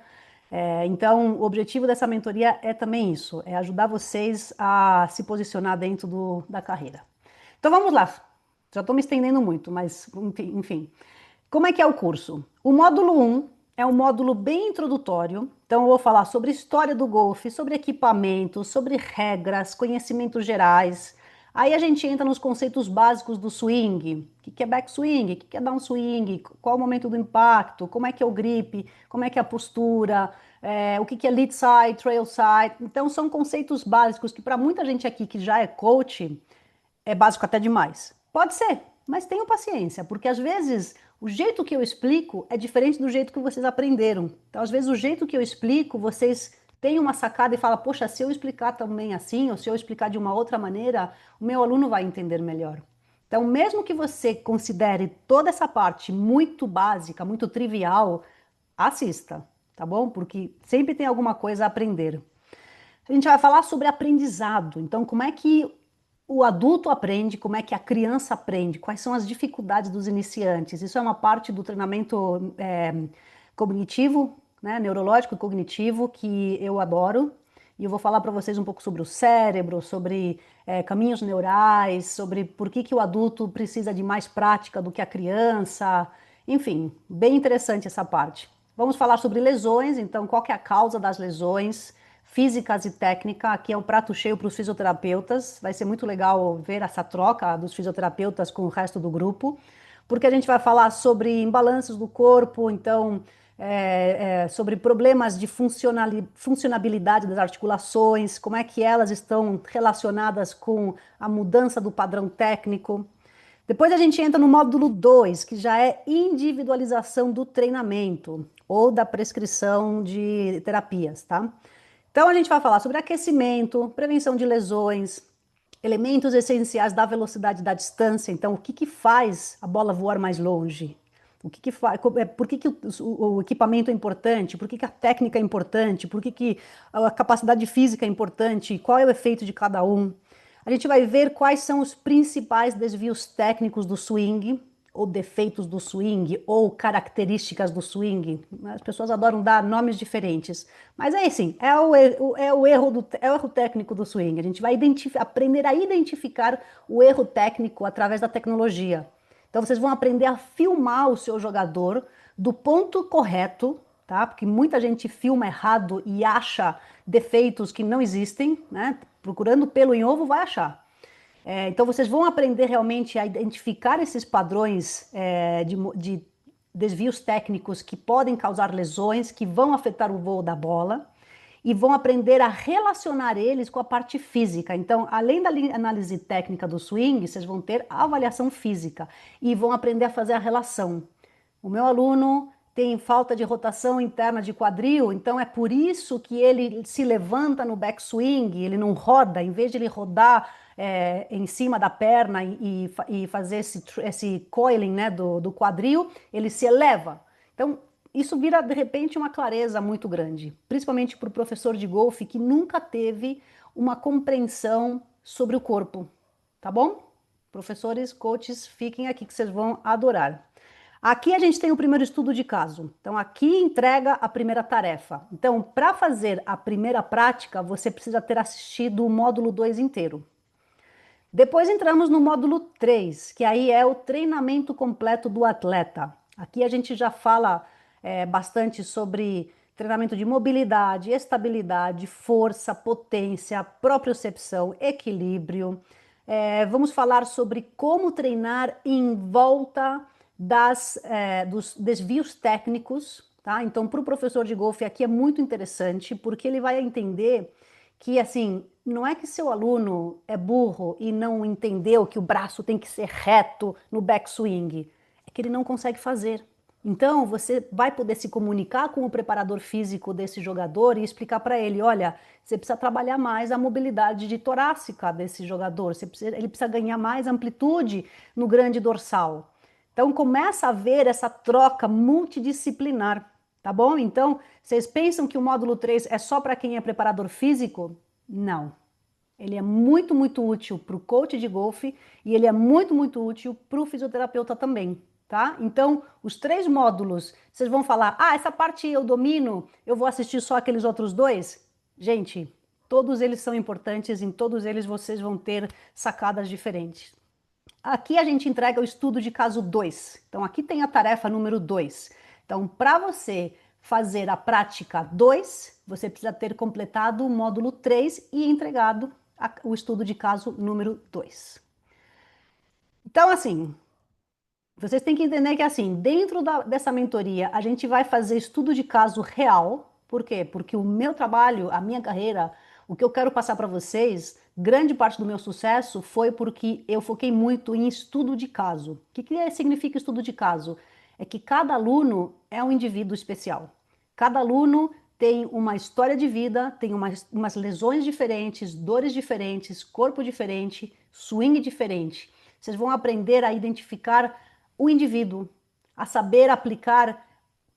Então, o objetivo dessa mentoria é também isso, é ajudar vocês a se posicionar dentro da carreira. Então vamos lá, já estou me estendendo muito, mas enfim. Como é que é o curso? O módulo 1 é um módulo bem introdutório, então eu vou falar sobre história do golfe, sobre equipamentos, sobre regras, conhecimentos gerais. Aí a gente entra nos conceitos básicos do swing. O que é backswing? O que é downswing? Qual o momento do impacto? Como é que é o grip? Como é que é a postura? O que é lead side, trail side? Então são conceitos básicos que para muita gente aqui que já é coach, é básico até demais. Pode ser, mas tenham paciência, porque às vezes o jeito que eu explico é diferente do jeito que vocês aprenderam. Então, às vezes, o jeito que eu explico, vocês têm uma sacada e falam, poxa, se eu explicar também assim, ou se eu explicar de uma outra maneira, o meu aluno vai entender melhor. Então, mesmo que você considere toda essa parte muito básica, muito trivial, assista, tá bom? Porque sempre tem alguma coisa a aprender. A gente vai falar sobre aprendizado. Então, como é que o adulto aprende, como é que a criança aprende, quais são as dificuldades dos iniciantes. Isso é uma parte do treinamento cognitivo, né, neurológico e cognitivo, que eu adoro. E eu vou falar para vocês um pouco sobre o cérebro, sobre caminhos neurais, sobre por que que o adulto precisa de mais prática do que a criança. Enfim, bem interessante essa parte. Vamos falar sobre lesões, então, qual que é a causa das lesões físicas e técnica. Aqui é um prato cheio para os fisioterapeutas. Vai ser muito legal ver essa troca dos fisioterapeutas com o resto do grupo, porque a gente vai falar sobre imbalanços do corpo, então sobre problemas de funcionabilidade das articulações, como é que elas estão relacionadas com a mudança do padrão técnico. Depois a gente entra no módulo 2, que já é individualização do treinamento ou da prescrição de terapias, tá? Então a gente vai falar sobre aquecimento, prevenção de lesões, elementos essenciais da velocidade da distância. Então, o que que faz a bola voar mais longe? O que que faz, por que que o equipamento é importante? Por que que a técnica é importante? Por que que a capacidade física é importante? Qual é o efeito de cada um? A gente vai ver quais são os principais desvios técnicos do swing, ou defeitos do swing, ou características do swing. As pessoas adoram dar nomes diferentes. Mas é assim, é o erro técnico do swing. A gente vai aprender a identificar o erro técnico através da tecnologia. Então vocês vão aprender a filmar o seu jogador do ponto correto, tá? Porque muita gente filma errado e acha defeitos que não existem, né? Procurando pelo em ovo vai achar. Então vocês vão aprender realmente a identificar esses padrões de desvios técnicos que podem causar lesões, que vão afetar o voo da bola, e vão aprender a relacionar eles com a parte física. Então, além da análise técnica do swing, vocês vão ter a avaliação física e vão aprender a fazer a relação. O meu aluno tem falta de rotação interna de quadril, então é por isso que ele se levanta no backswing, ele não roda, em vez de ele rodar em cima da perna e fazer esse coiling, né, do quadril, ele se eleva. Então, isso vira, de repente, uma clareza muito grande, principalmente para o professor de golfe que nunca teve uma compreensão sobre o corpo, tá bom? Professores, coaches, fiquem aqui que vocês vão adorar. Aqui a gente tem o primeiro estudo de caso. Então, aqui entrega a primeira tarefa. Então, para fazer a primeira prática, você precisa ter assistido o módulo 2 inteiro. Depois entramos no módulo 3, que aí é o treinamento completo do atleta. Aqui a gente já fala bastante sobre treinamento de mobilidade, estabilidade, força, potência, propriocepção, equilíbrio. Vamos falar sobre como treinar em volta dos desvios técnicos, tá? Então, para o professor de golfe aqui é muito interessante, porque ele vai entender que, assim, não é que seu aluno é burro e não entendeu que o braço tem que ser reto no backswing, é que ele não consegue fazer. Então, você vai poder se comunicar com o preparador físico desse jogador e explicar para ele, olha, você precisa trabalhar mais a mobilidade de torácica desse jogador, ele precisa ganhar mais amplitude no grande dorsal. Então, começa a ver essa troca multidisciplinar, tá bom? Então, vocês pensam que o módulo 3 é só para quem é preparador físico? Não. Ele é muito, muito útil para o coach de golfe e ele é muito, muito útil para o fisioterapeuta também, tá? Então, os 3 módulos, vocês vão falar, ah, essa parte eu domino, eu vou assistir só aqueles outros 2? Gente, todos eles são importantes, em todos eles vocês vão ter sacadas diferentes. Aqui a gente entrega o estudo de caso 2. Então, aqui tem a tarefa número 2. Então, para você fazer a prática 2, você precisa ter completado o módulo 3 e entregado o estudo de caso número 2. Então, assim, vocês têm que entender que, assim, dentro dessa mentoria, a gente vai fazer estudo de caso real. Por quê? Porque o meu trabalho, a minha carreira, o que eu quero passar para vocês, grande parte do meu sucesso foi porque eu foquei muito em estudo de caso. O que significa estudo de caso? É que cada aluno é um indivíduo especial. Cada aluno tem uma história de vida, tem umas lesões diferentes, dores diferentes, corpo diferente, swing diferente. Vocês vão aprender a identificar o indivíduo, a saber aplicar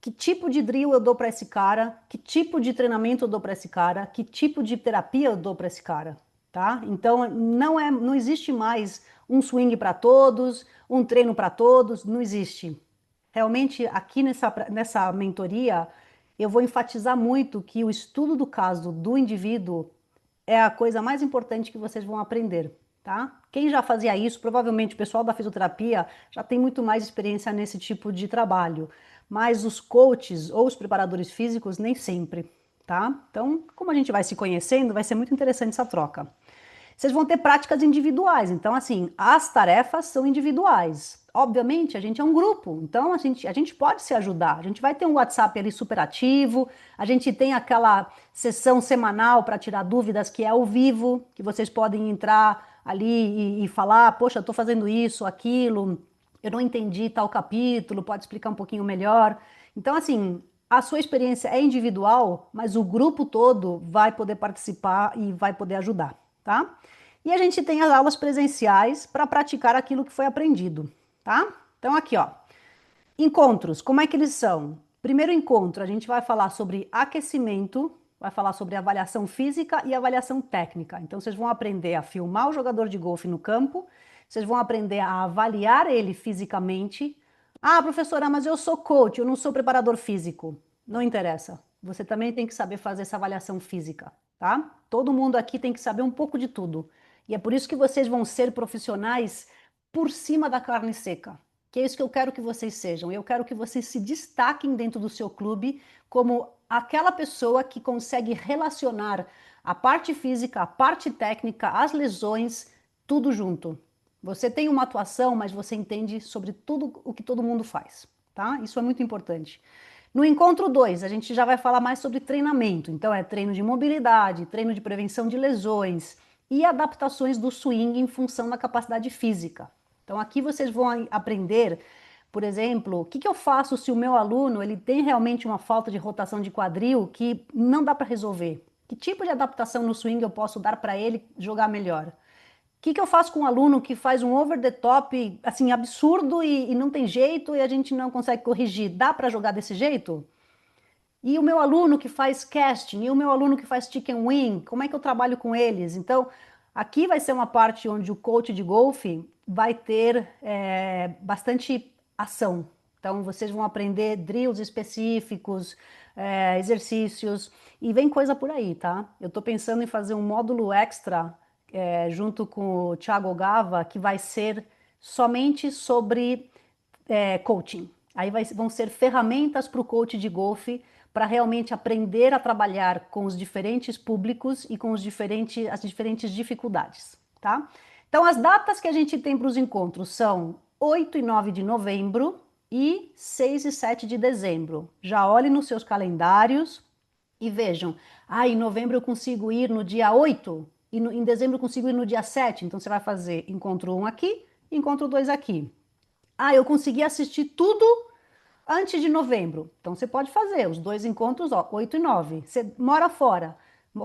que tipo de drill eu dou para esse cara, que tipo de treinamento eu dou para esse cara, que tipo de terapia eu dou para esse cara, tá? Então não existe mais um swing para todos, um treino para todos, não existe. Realmente aqui nessa mentoria eu vou enfatizar muito que o estudo do caso do indivíduo é a coisa mais importante que vocês vão aprender, tá? Quem já fazia isso, provavelmente o pessoal da fisioterapia já tem muito mais experiência nesse tipo de trabalho, mas os coaches ou os preparadores físicos nem sempre, tá? Então, como a gente vai se conhecendo, vai ser muito interessante essa troca. Vocês vão ter práticas individuais, então assim, as tarefas são individuais. Obviamente, a gente é um grupo, então a gente pode se ajudar. A gente vai ter um WhatsApp ali super ativo, a gente tem aquela sessão semanal para tirar dúvidas que é ao vivo, que vocês podem entrar ali e falar, poxa, eu estou fazendo isso, aquilo, eu não entendi tal capítulo, pode explicar um pouquinho melhor. Então, assim, a sua experiência é individual, mas o grupo todo vai poder participar e vai poder ajudar, tá? E a gente tem as aulas presenciais para praticar aquilo que foi aprendido, tá? Então aqui, ó, encontros, como é que eles são? Primeiro encontro, a gente vai falar sobre aquecimento, vai falar sobre avaliação física e avaliação técnica. Então vocês vão aprender a filmar o jogador de golfe no campo, vocês vão aprender a avaliar ele fisicamente. Ah, professora, mas eu sou coach, eu não sou preparador físico. Não interessa. Você também tem que saber fazer essa avaliação física, tá? Todo mundo aqui tem que saber um pouco de tudo. E é por isso que vocês vão ser profissionais por cima da carne seca, que é isso que eu quero que vocês sejam. Eu quero que vocês se destaquem dentro do seu clube como aquela pessoa que consegue relacionar a parte física, a parte técnica, as lesões, tudo junto. Você tem uma atuação, mas você entende sobre tudo o que todo mundo faz, tá? Isso é muito importante. No encontro 2, a gente já vai falar mais sobre treinamento. Então, é treino de mobilidade, treino de prevenção de lesões e adaptações do swing em função da capacidade física. Então, aqui vocês vão aprender, por exemplo, o que eu faço se o meu aluno ele tem realmente uma falta de rotação de quadril que não dá para resolver. Que tipo de adaptação no swing eu posso dar para ele jogar melhor? Que eu faço com um aluno que faz um over the top, assim, absurdo e não tem jeito e a gente não consegue corrigir? Dá para jogar desse jeito? E o meu aluno que faz casting, e o meu aluno que faz chicken wing, como é que eu trabalho com eles? Então, aqui vai ser uma parte onde o coach de golfe vai ter bastante ação. Então, vocês vão aprender drills específicos, exercícios, e vem coisa por aí, tá? Eu tô pensando em fazer um módulo extra junto com o Thiago Gava, que vai ser somente sobre coaching. Aí vão ser ferramentas para o coach de golfe para realmente aprender a trabalhar com os diferentes públicos e com as diferentes dificuldades, tá? Então, as datas que a gente tem para os encontros são 8 e 9 de novembro e 6 e 7 de dezembro. Já olhem nos seus calendários e vejam. Ah, em novembro eu consigo ir no dia 8 e em dezembro eu consigo ir no dia 7. Então, você vai fazer encontro 1 aqui, encontro 2 aqui. Ah, eu consegui assistir tudo antes de novembro. Então você pode fazer os dois encontros, ó, 8 e 9. Você mora fora,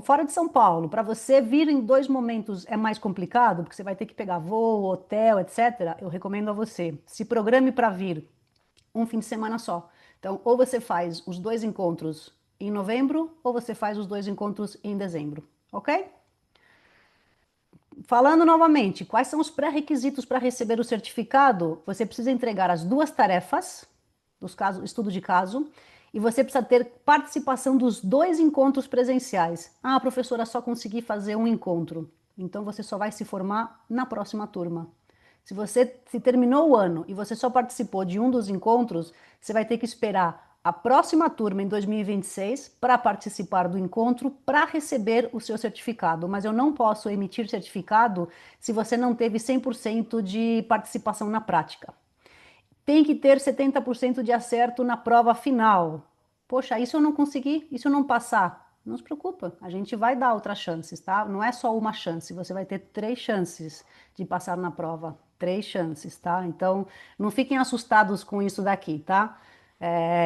fora de São Paulo. Para você vir em dois momentos é mais complicado, porque você vai ter que pegar voo, hotel, etc. Eu recomendo a você, se programe para vir um fim de semana só. Então, ou você faz os dois encontros em novembro, ou você faz os dois encontros em dezembro, ok? Falando novamente, quais são os pré-requisitos para receber o certificado? Você precisa entregar as duas tarefas, dos casos, estudo de caso, e você precisa ter participação dos dois encontros presenciais. Ah, professora, só consegui fazer um encontro. Então você só vai se formar na próxima turma. Se terminou o ano e você só participou de um dos encontros, você vai ter que esperar a próxima turma em 2026 para participar do encontro, para receber o seu certificado. Mas eu não posso emitir certificado se você não teve 100% de participação na prática. Tem que ter 70% de acerto na prova final. Poxa, isso eu não consegui, isso eu não passar. Não se preocupa, a gente vai dar outras chances, tá? Não é só uma chance, você vai ter 3 chances de passar na prova. 3 chances, tá? Então, não fiquem assustados com isso daqui, tá?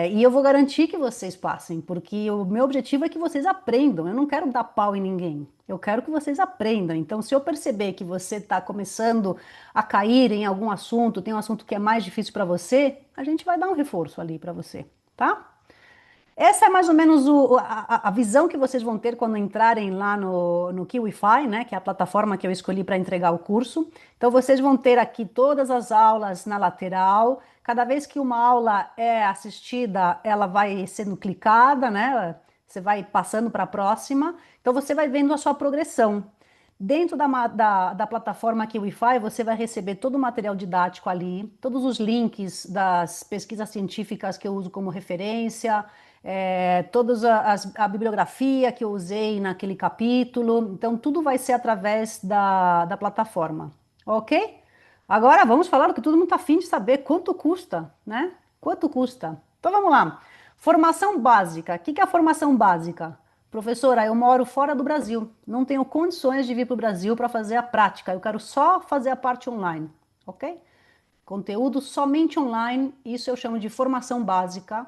E eu vou garantir que vocês passem, porque o meu objetivo é que vocês aprendam. Eu não quero dar pau em ninguém. Eu quero que vocês aprendam. Então, se eu perceber que você está começando a cair em algum assunto, tem um assunto que é mais difícil para você, a gente vai dar um reforço ali para você, tá? Essa é mais ou menos a visão que vocês vão ter quando entrarem lá no Kiwify, né, que é a plataforma que eu escolhi para entregar o curso. Então, vocês vão ter aqui todas as aulas na lateral. Cada vez que uma aula é assistida, ela vai sendo clicada, né? Você vai passando para a próxima. Então, você vai vendo a sua progressão. Dentro da plataforma Kiwify, você vai receber todo o material didático ali, todos os links das pesquisas científicas que eu uso como referência, todas a bibliografia que eu usei naquele capítulo. Então, tudo vai ser através da plataforma, ok? Agora vamos falar do que todo mundo está afim de saber, quanto custa, né? Quanto custa? Então vamos lá. Formação básica. O que que é a formação básica? Professora, eu moro fora do Brasil, não tenho condições de vir para o Brasil para fazer a prática, eu quero só fazer a parte online, ok? Conteúdo somente online, isso eu chamo de formação básica.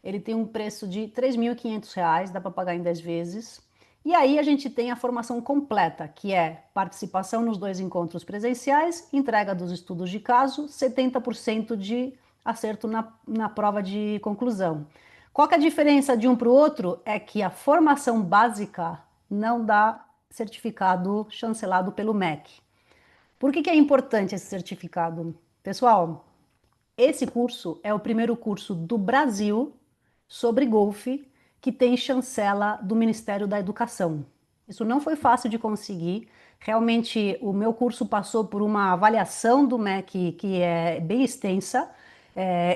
Ele tem um preço de R$ 3.500, dá para pagar em 10 vezes. E aí a gente tem a formação completa, que é participação nos dois encontros presenciais, entrega dos estudos de caso, 70% de acerto na prova de conclusão. Qual que é a diferença de um para o outro? É que a formação básica não dá certificado chancelado pelo MEC. Por que que é importante esse certificado? Pessoal, esse curso é o primeiro curso do Brasil sobre golfe que tem chancela do Ministério da Educação. Isso não foi fácil de conseguir. Realmente, o meu curso passou por uma avaliação do MEC que é bem extensa.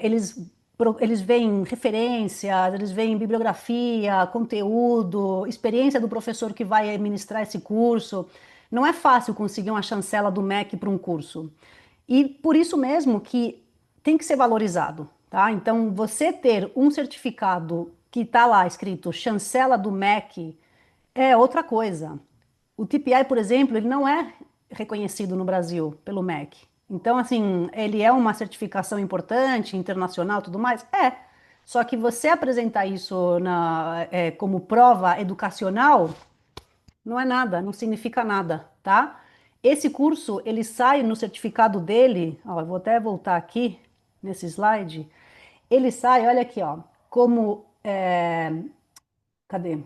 Eles veem referências, eles veem bibliografia, conteúdo, experiência do professor que vai ministrar esse curso. Não é fácil conseguir uma chancela do MEC para um curso. E por isso mesmo que tem que ser valorizado, tá? Então, você ter um certificado que está lá escrito chancela do MEC é outra coisa. O TPI, por exemplo, ele não é reconhecido no Brasil pelo MEC. Então, assim, ele é uma certificação importante, internacional, tudo mais? É. Só que você apresentar isso como prova educacional não é nada, não significa nada, tá? Esse curso, ele sai no certificado dele, ó, eu vou até voltar aqui nesse slide, ele sai, olha aqui, ó, como, cadê?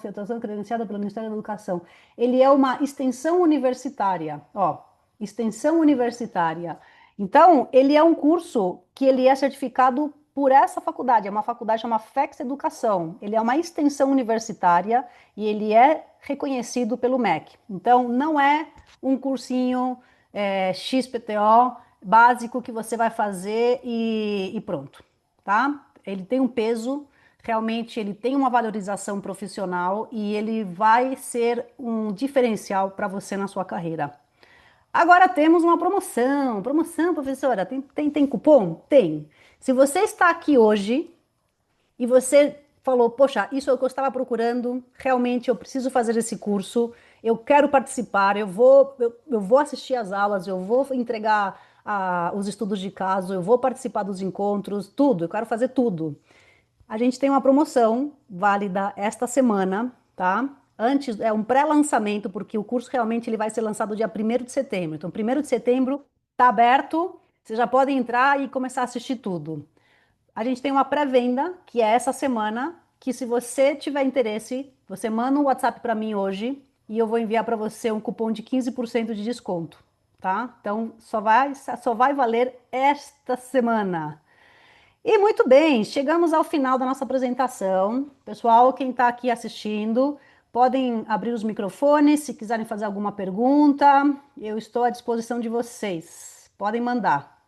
Filtração credenciada pelo Ministério da Educação. Ele é uma extensão universitária, ó, extensão universitária. Então, ele é um curso que ele é certificado por essa faculdade, é uma faculdade chamada FEX Educação. Ele é uma extensão universitária e ele é reconhecido pelo MEC. Então, não é um cursinho XPTO básico que você vai fazer e pronto, tá? Ele tem um peso, realmente ele tem uma valorização profissional e ele vai ser um diferencial para você na sua carreira. Agora temos uma promoção. Promoção, professora, tem cupom? Tem. Se você está aqui hoje e você falou, poxa, isso é o que eu estava procurando, realmente eu preciso fazer esse curso, eu quero participar, eu vou assistir às aulas, eu vou entregar os estudos de caso, eu vou participar dos encontros, tudo, eu quero fazer tudo. A gente tem uma promoção válida esta semana, tá? Antes, é um pré-lançamento, porque o curso realmente ele vai ser lançado dia 1º de setembro. Então, 1º de setembro está aberto, vocês já podem entrar e começar a assistir tudo. A gente tem uma pré-venda, que é essa semana, que se você tiver interesse, você manda um WhatsApp para mim hoje e eu vou enviar para você um cupom de 15% de desconto, tá? Então, só vai valer esta semana. E muito bem, chegamos ao final da nossa apresentação. Pessoal, quem está aqui assistindo, podem abrir os microfones se quiserem fazer alguma pergunta. Eu estou à disposição de vocês. Podem mandar.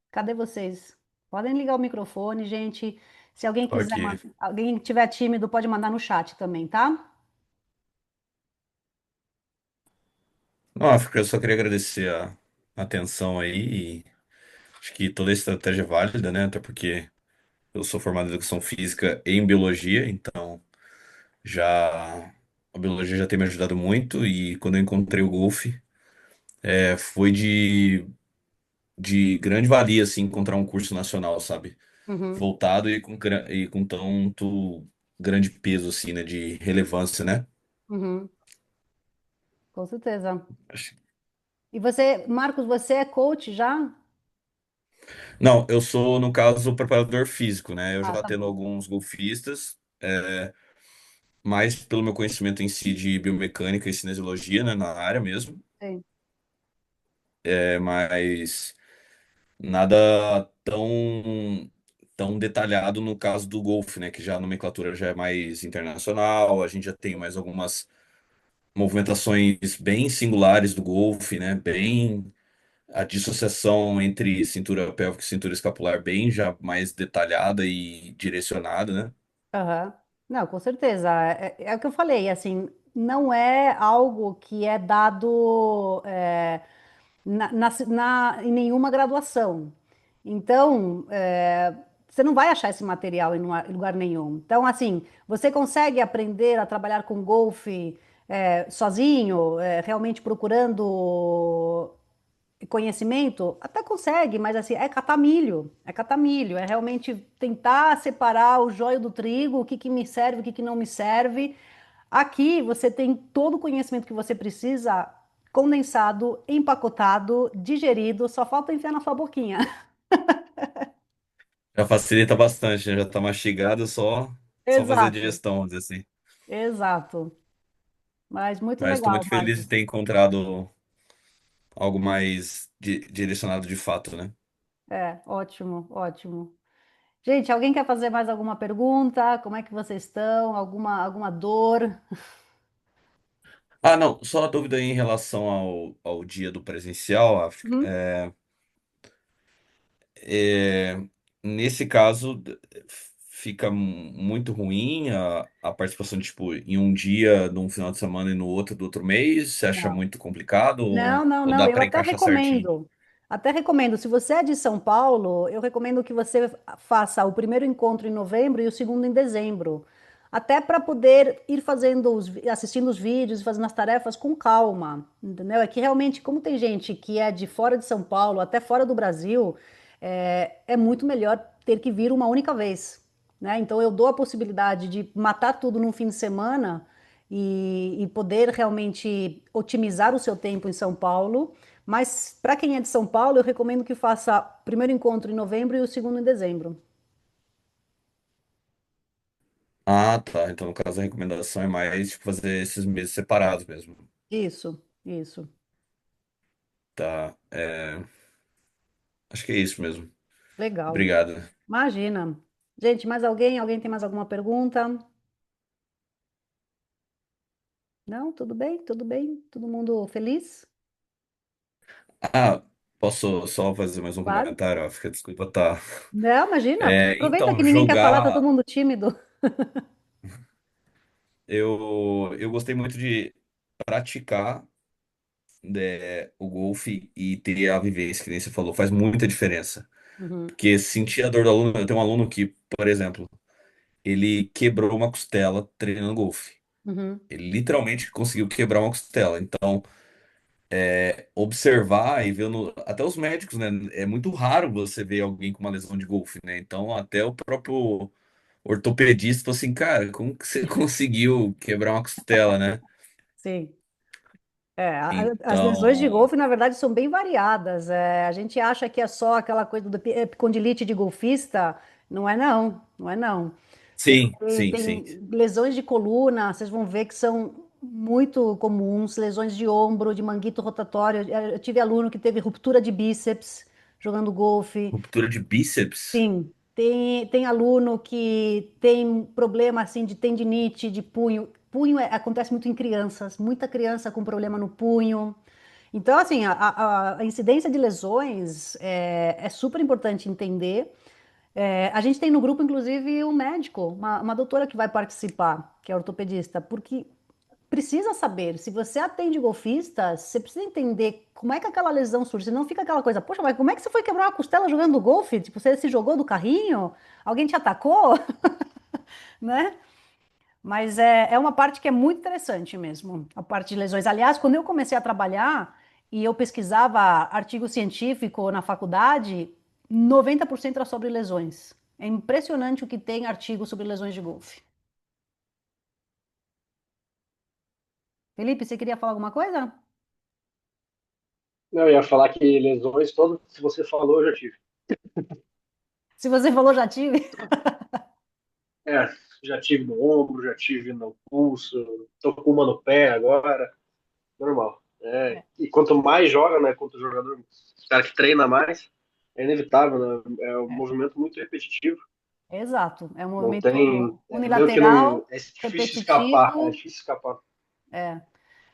Cadê vocês? Podem ligar o microfone, gente. Se alguém quiser, Ok. alguém tiver tímido, pode mandar no chat também, tá? Não, eu só queria agradecer a atenção aí e acho que toda a estratégia é válida, né? Até porque eu sou formado em Educação Física e em Biologia, então já a Biologia já tem me ajudado muito e quando eu encontrei o golfe, foi de grande valia, assim, encontrar um curso nacional, sabe? Uhum, Voltado e com tanto grande peso, assim, né? De relevância, né? uhum, com certeza. Acho- E você, Marcos, você é coach já? Não, eu sou, no caso, preparador físico, né? Eu Ah, já tá atendo bom. alguns golfistas, mais pelo meu conhecimento em si de biomecânica e cinesiologia, né, na área mesmo, Sim. mas nada tão detalhado no caso do golfe, né? Que já a nomenclatura já é mais internacional, a gente já tem mais algumas movimentações bem singulares do golfe, né? Bem a dissociação entre cintura pélvica e cintura escapular bem já mais detalhada e direcionada, né? Aham. Não, com certeza. É o que eu falei, assim, não é algo que é dado em nenhuma graduação. Então, você não vai achar esse material em lugar nenhum. Então, assim, você consegue aprender a trabalhar com golfe sozinho, realmente procurando conhecimento? Até consegue, mas assim, é catar milho, é realmente tentar separar o joio do trigo, o que que me serve, o que que não me serve. Aqui você tem todo o conhecimento que você precisa condensado, empacotado, digerido, só falta enfiar na sua boquinha. Já facilita bastante, né? Já tá mastigado, só fazer a Exato, digestão, vamos dizer assim. exato. Mas muito Mas estou legal, muito feliz de Marcos. ter encontrado algo mais direcionado de fato, né? É, ótimo, ótimo. Gente, alguém quer fazer mais alguma pergunta? Como é que vocês estão? Alguma dor? Ah, não, só a dúvida aí em relação ao dia do presencial, África. Uhum. É, nesse caso, fica muito ruim a participação, tipo, em um dia, num final de semana e no outro do outro mês? Você acha Não. muito complicado Não, não, ou não. dá Eu para até encaixar certinho? recomendo. Até recomendo. Se você é de São Paulo, eu recomendo que você faça o primeiro encontro em novembro e o segundo em dezembro. Até para poder ir fazendo assistindo os vídeos e fazendo as tarefas com calma, entendeu? É que realmente, como tem gente que é de fora de São Paulo, até fora do Brasil, é muito melhor ter que vir uma única vez, né? Então eu dou a possibilidade de matar tudo num fim de semana e poder realmente otimizar o seu tempo em São Paulo. Mas para quem é de São Paulo, eu recomendo que faça o primeiro encontro em novembro e o segundo em dezembro. Ah, tá. Então, no caso, a recomendação é mais tipo, fazer esses meses separados mesmo. Isso, isso. Tá. Acho que é isso mesmo. Legal. Obrigado. Imagina. Gente, mais alguém? Alguém tem mais alguma pergunta? Não? Tudo bem? Tudo bem? Todo mundo feliz? Ah, posso só fazer mais um Claro. comentário? África? Desculpa, tá. Não, imagina. Aproveita que Então, ninguém quer falar, tá todo jogar. mundo tímido. Eu gostei muito de praticar o golfe e ter a vivência, que nem você falou, faz muita diferença. Uhum, Porque sentir a dor do aluno, eu tenho um aluno que, por exemplo, ele quebrou uma costela treinando golfe. uhum. Ele literalmente conseguiu quebrar uma costela. Então, observar e ver até os médicos, né? É muito raro você ver alguém com uma lesão de golfe, né? Então, até o próprio ortopedista falou assim, cara, como que você conseguiu quebrar uma costela, né? Sim. As lesões de Então, golfe, na verdade, são bem variadas. A gente acha que é só aquela coisa do epicondilite de golfista. Não é não, não é não. sim, sim, sim. Tem lesões de coluna, vocês vão ver que são muito comuns, lesões de ombro, de manguito rotatório. Eu tive aluno que teve ruptura de bíceps jogando golfe. Ruptura de bíceps. Sim, tem aluno que tem problema assim de tendinite de punho. Punho acontece muito em crianças, muita criança com problema no punho. Então, assim, a incidência de lesões é super importante entender. A gente tem no grupo, inclusive, um médico, uma doutora que vai participar, que é ortopedista, porque precisa saber, se você atende golfista, você precisa entender como é que aquela lesão surge, senão fica aquela coisa, poxa, mas como é que você foi quebrar uma costela jogando golfe? Tipo, você se jogou do carrinho? Alguém te atacou? Né? Mas é uma parte que é muito interessante mesmo, a parte de lesões. Aliás, quando eu comecei a trabalhar e eu pesquisava artigo científico na faculdade, 90% era sobre lesões. É impressionante o que tem artigo sobre lesões de golfe. Felipe, você queria falar alguma coisa? Não, eu ia falar que lesões, todas que você falou, eu já tive. Se você falou já tive. É, já tive no ombro, já tive no pulso, tô com uma no pé agora, normal. É, e quanto mais joga, né, quanto o jogador, o cara que treina mais, é inevitável, né? É um É, movimento muito repetitivo. exato. É um Não movimento tem, meio que não, unilateral, é difícil escapar, é repetitivo. difícil escapar. É.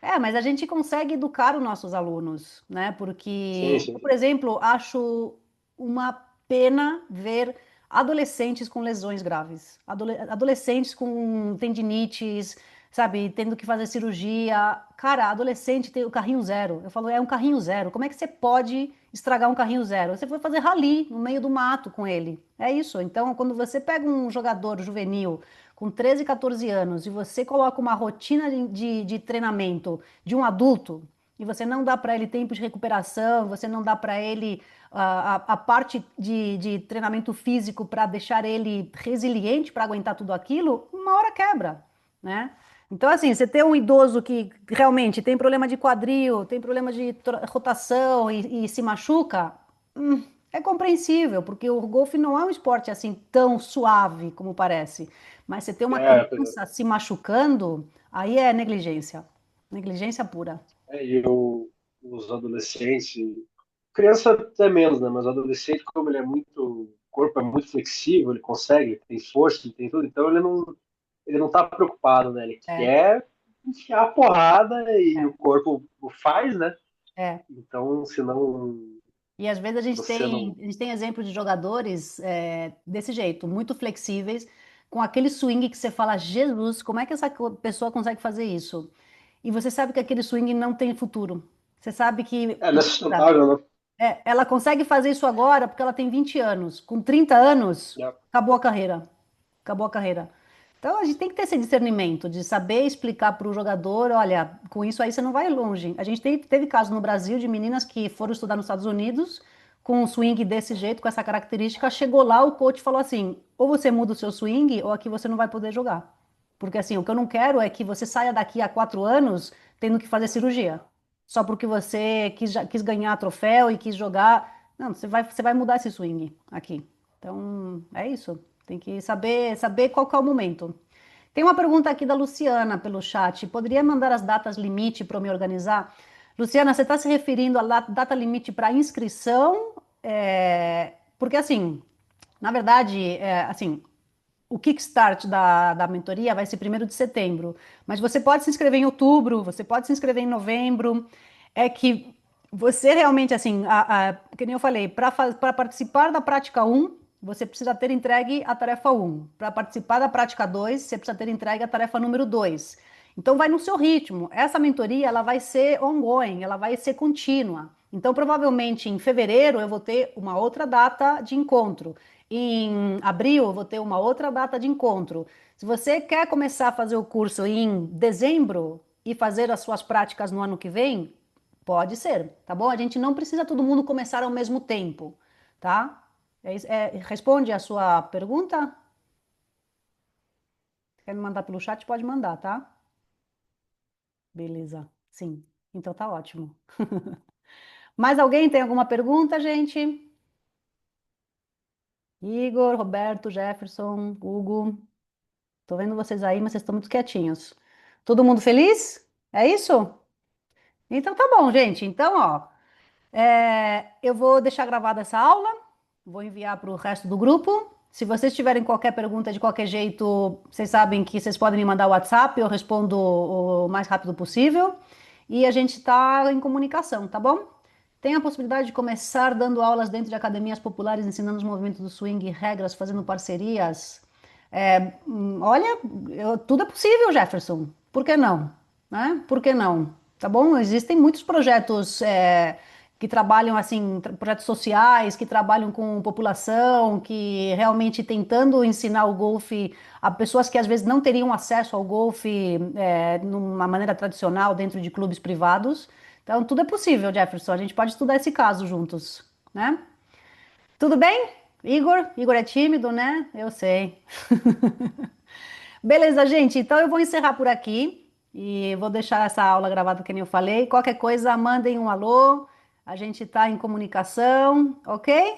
É, mas a gente consegue educar os nossos alunos, né? Sim, Porque sim, eu, por exemplo, acho uma pena ver adolescentes com lesões graves, adolescentes com tendinites, sabe, tendo que fazer cirurgia. Cara, adolescente tem o carrinho zero. Eu falo, é um carrinho zero. Como é que você pode estragar um carrinho zero? Você foi fazer rally no meio do mato com ele. É isso. Então, quando você pega um jogador juvenil com 13, 14 anos e você coloca uma rotina de treinamento de um adulto e você não dá para ele tempo de recuperação, você não dá para ele a parte de treinamento físico para deixar ele resiliente para aguentar tudo aquilo, uma hora quebra, né? Então, assim, você ter um idoso que realmente tem problema de quadril, tem problema de rotação e se machuca, é compreensível, porque o golfe não é um esporte assim tão suave como parece. Mas você ter uma é, criança se machucando, aí é negligência. Negligência pura. e os adolescentes, criança até menos, né? Mas o adolescente, como ele é muito, o corpo é muito flexível, ele consegue, ele tem força, ele tem tudo, então ele não tá preocupado, né? Ele É, quer enfiar a porrada e o é, corpo o faz, né? é. Então, se não, E às vezes você não. a gente tem exemplo de jogadores desse jeito, muito flexíveis, com aquele swing que você fala, Jesus, como é que essa pessoa consegue fazer isso? E você sabe que aquele swing não tem futuro. Você sabe que É, não é sustentável, né? ela consegue fazer isso agora porque ela tem 20 anos. Com 30 anos, É, acabou a carreira. Acabou a carreira. Então a gente tem que ter esse discernimento de saber explicar para o jogador, olha, com isso aí você não vai longe. A gente teve casos no Brasil de meninas que foram estudar nos Estados Unidos com um swing desse jeito, com essa característica, chegou lá, o coach falou assim: ou você muda o seu swing, ou aqui você não vai poder jogar. Porque assim, o que eu não quero é que você saia daqui a 4 anos tendo que fazer cirurgia. Só porque você quis ganhar troféu e quis jogar. Não, você vai mudar esse swing aqui. Então, é isso. Tem que saber qual que é o momento. Tem uma pergunta aqui da Luciana pelo chat. Poderia mandar as datas limite para eu me organizar? Luciana, você está se referindo à data limite para inscrição? Porque assim, na verdade, assim, o kickstart da mentoria vai ser 1º de setembro, mas você pode se inscrever em outubro, você pode se inscrever em novembro. É que você realmente, assim, que nem eu falei, para participar da prática um, você precisa ter entregue a tarefa um. Para participar da prática 2, você precisa ter entregue a tarefa número 2. Então, vai no seu ritmo. Essa mentoria, ela vai ser ongoing, ela vai ser contínua. Então, provavelmente em fevereiro eu vou ter uma outra data de encontro. Em abril eu vou ter uma outra data de encontro. Se você quer começar a fazer o curso em dezembro e fazer as suas práticas no ano que vem, pode ser, tá bom? A gente não precisa todo mundo começar ao mesmo tempo, tá? Responde a sua pergunta? Quer me mandar pelo chat? Pode mandar, tá? Beleza. Sim. Então tá ótimo. Mais alguém tem alguma pergunta, gente? Igor, Roberto, Jefferson, Hugo. Tô vendo vocês aí, mas vocês estão muito quietinhos. Todo mundo feliz? É isso? Então tá bom, gente. Então, ó, eu vou deixar gravada essa aula, vou enviar para o resto do grupo. Se vocês tiverem qualquer pergunta de qualquer jeito, vocês sabem que vocês podem me mandar o WhatsApp, eu respondo o mais rápido possível. E a gente está em comunicação, tá bom? Tem a possibilidade de começar dando aulas dentro de academias populares, ensinando os movimentos do swing, regras, fazendo parcerias. Olha, tudo é possível, Jefferson. Por que não? Né? Por que não? Tá bom? Existem muitos projetos que trabalham assim, projetos sociais, que trabalham com população, que realmente tentando ensinar o golfe a pessoas que às vezes não teriam acesso ao golfe numa maneira tradicional dentro de clubes privados. Então, tudo é possível, Jefferson. A gente pode estudar esse caso juntos, né? Tudo bem? Igor? Igor é tímido, né? Eu sei. Beleza, gente. Então eu vou encerrar por aqui e vou deixar essa aula gravada que nem eu falei. Qualquer coisa, mandem um alô. A gente está em comunicação, ok?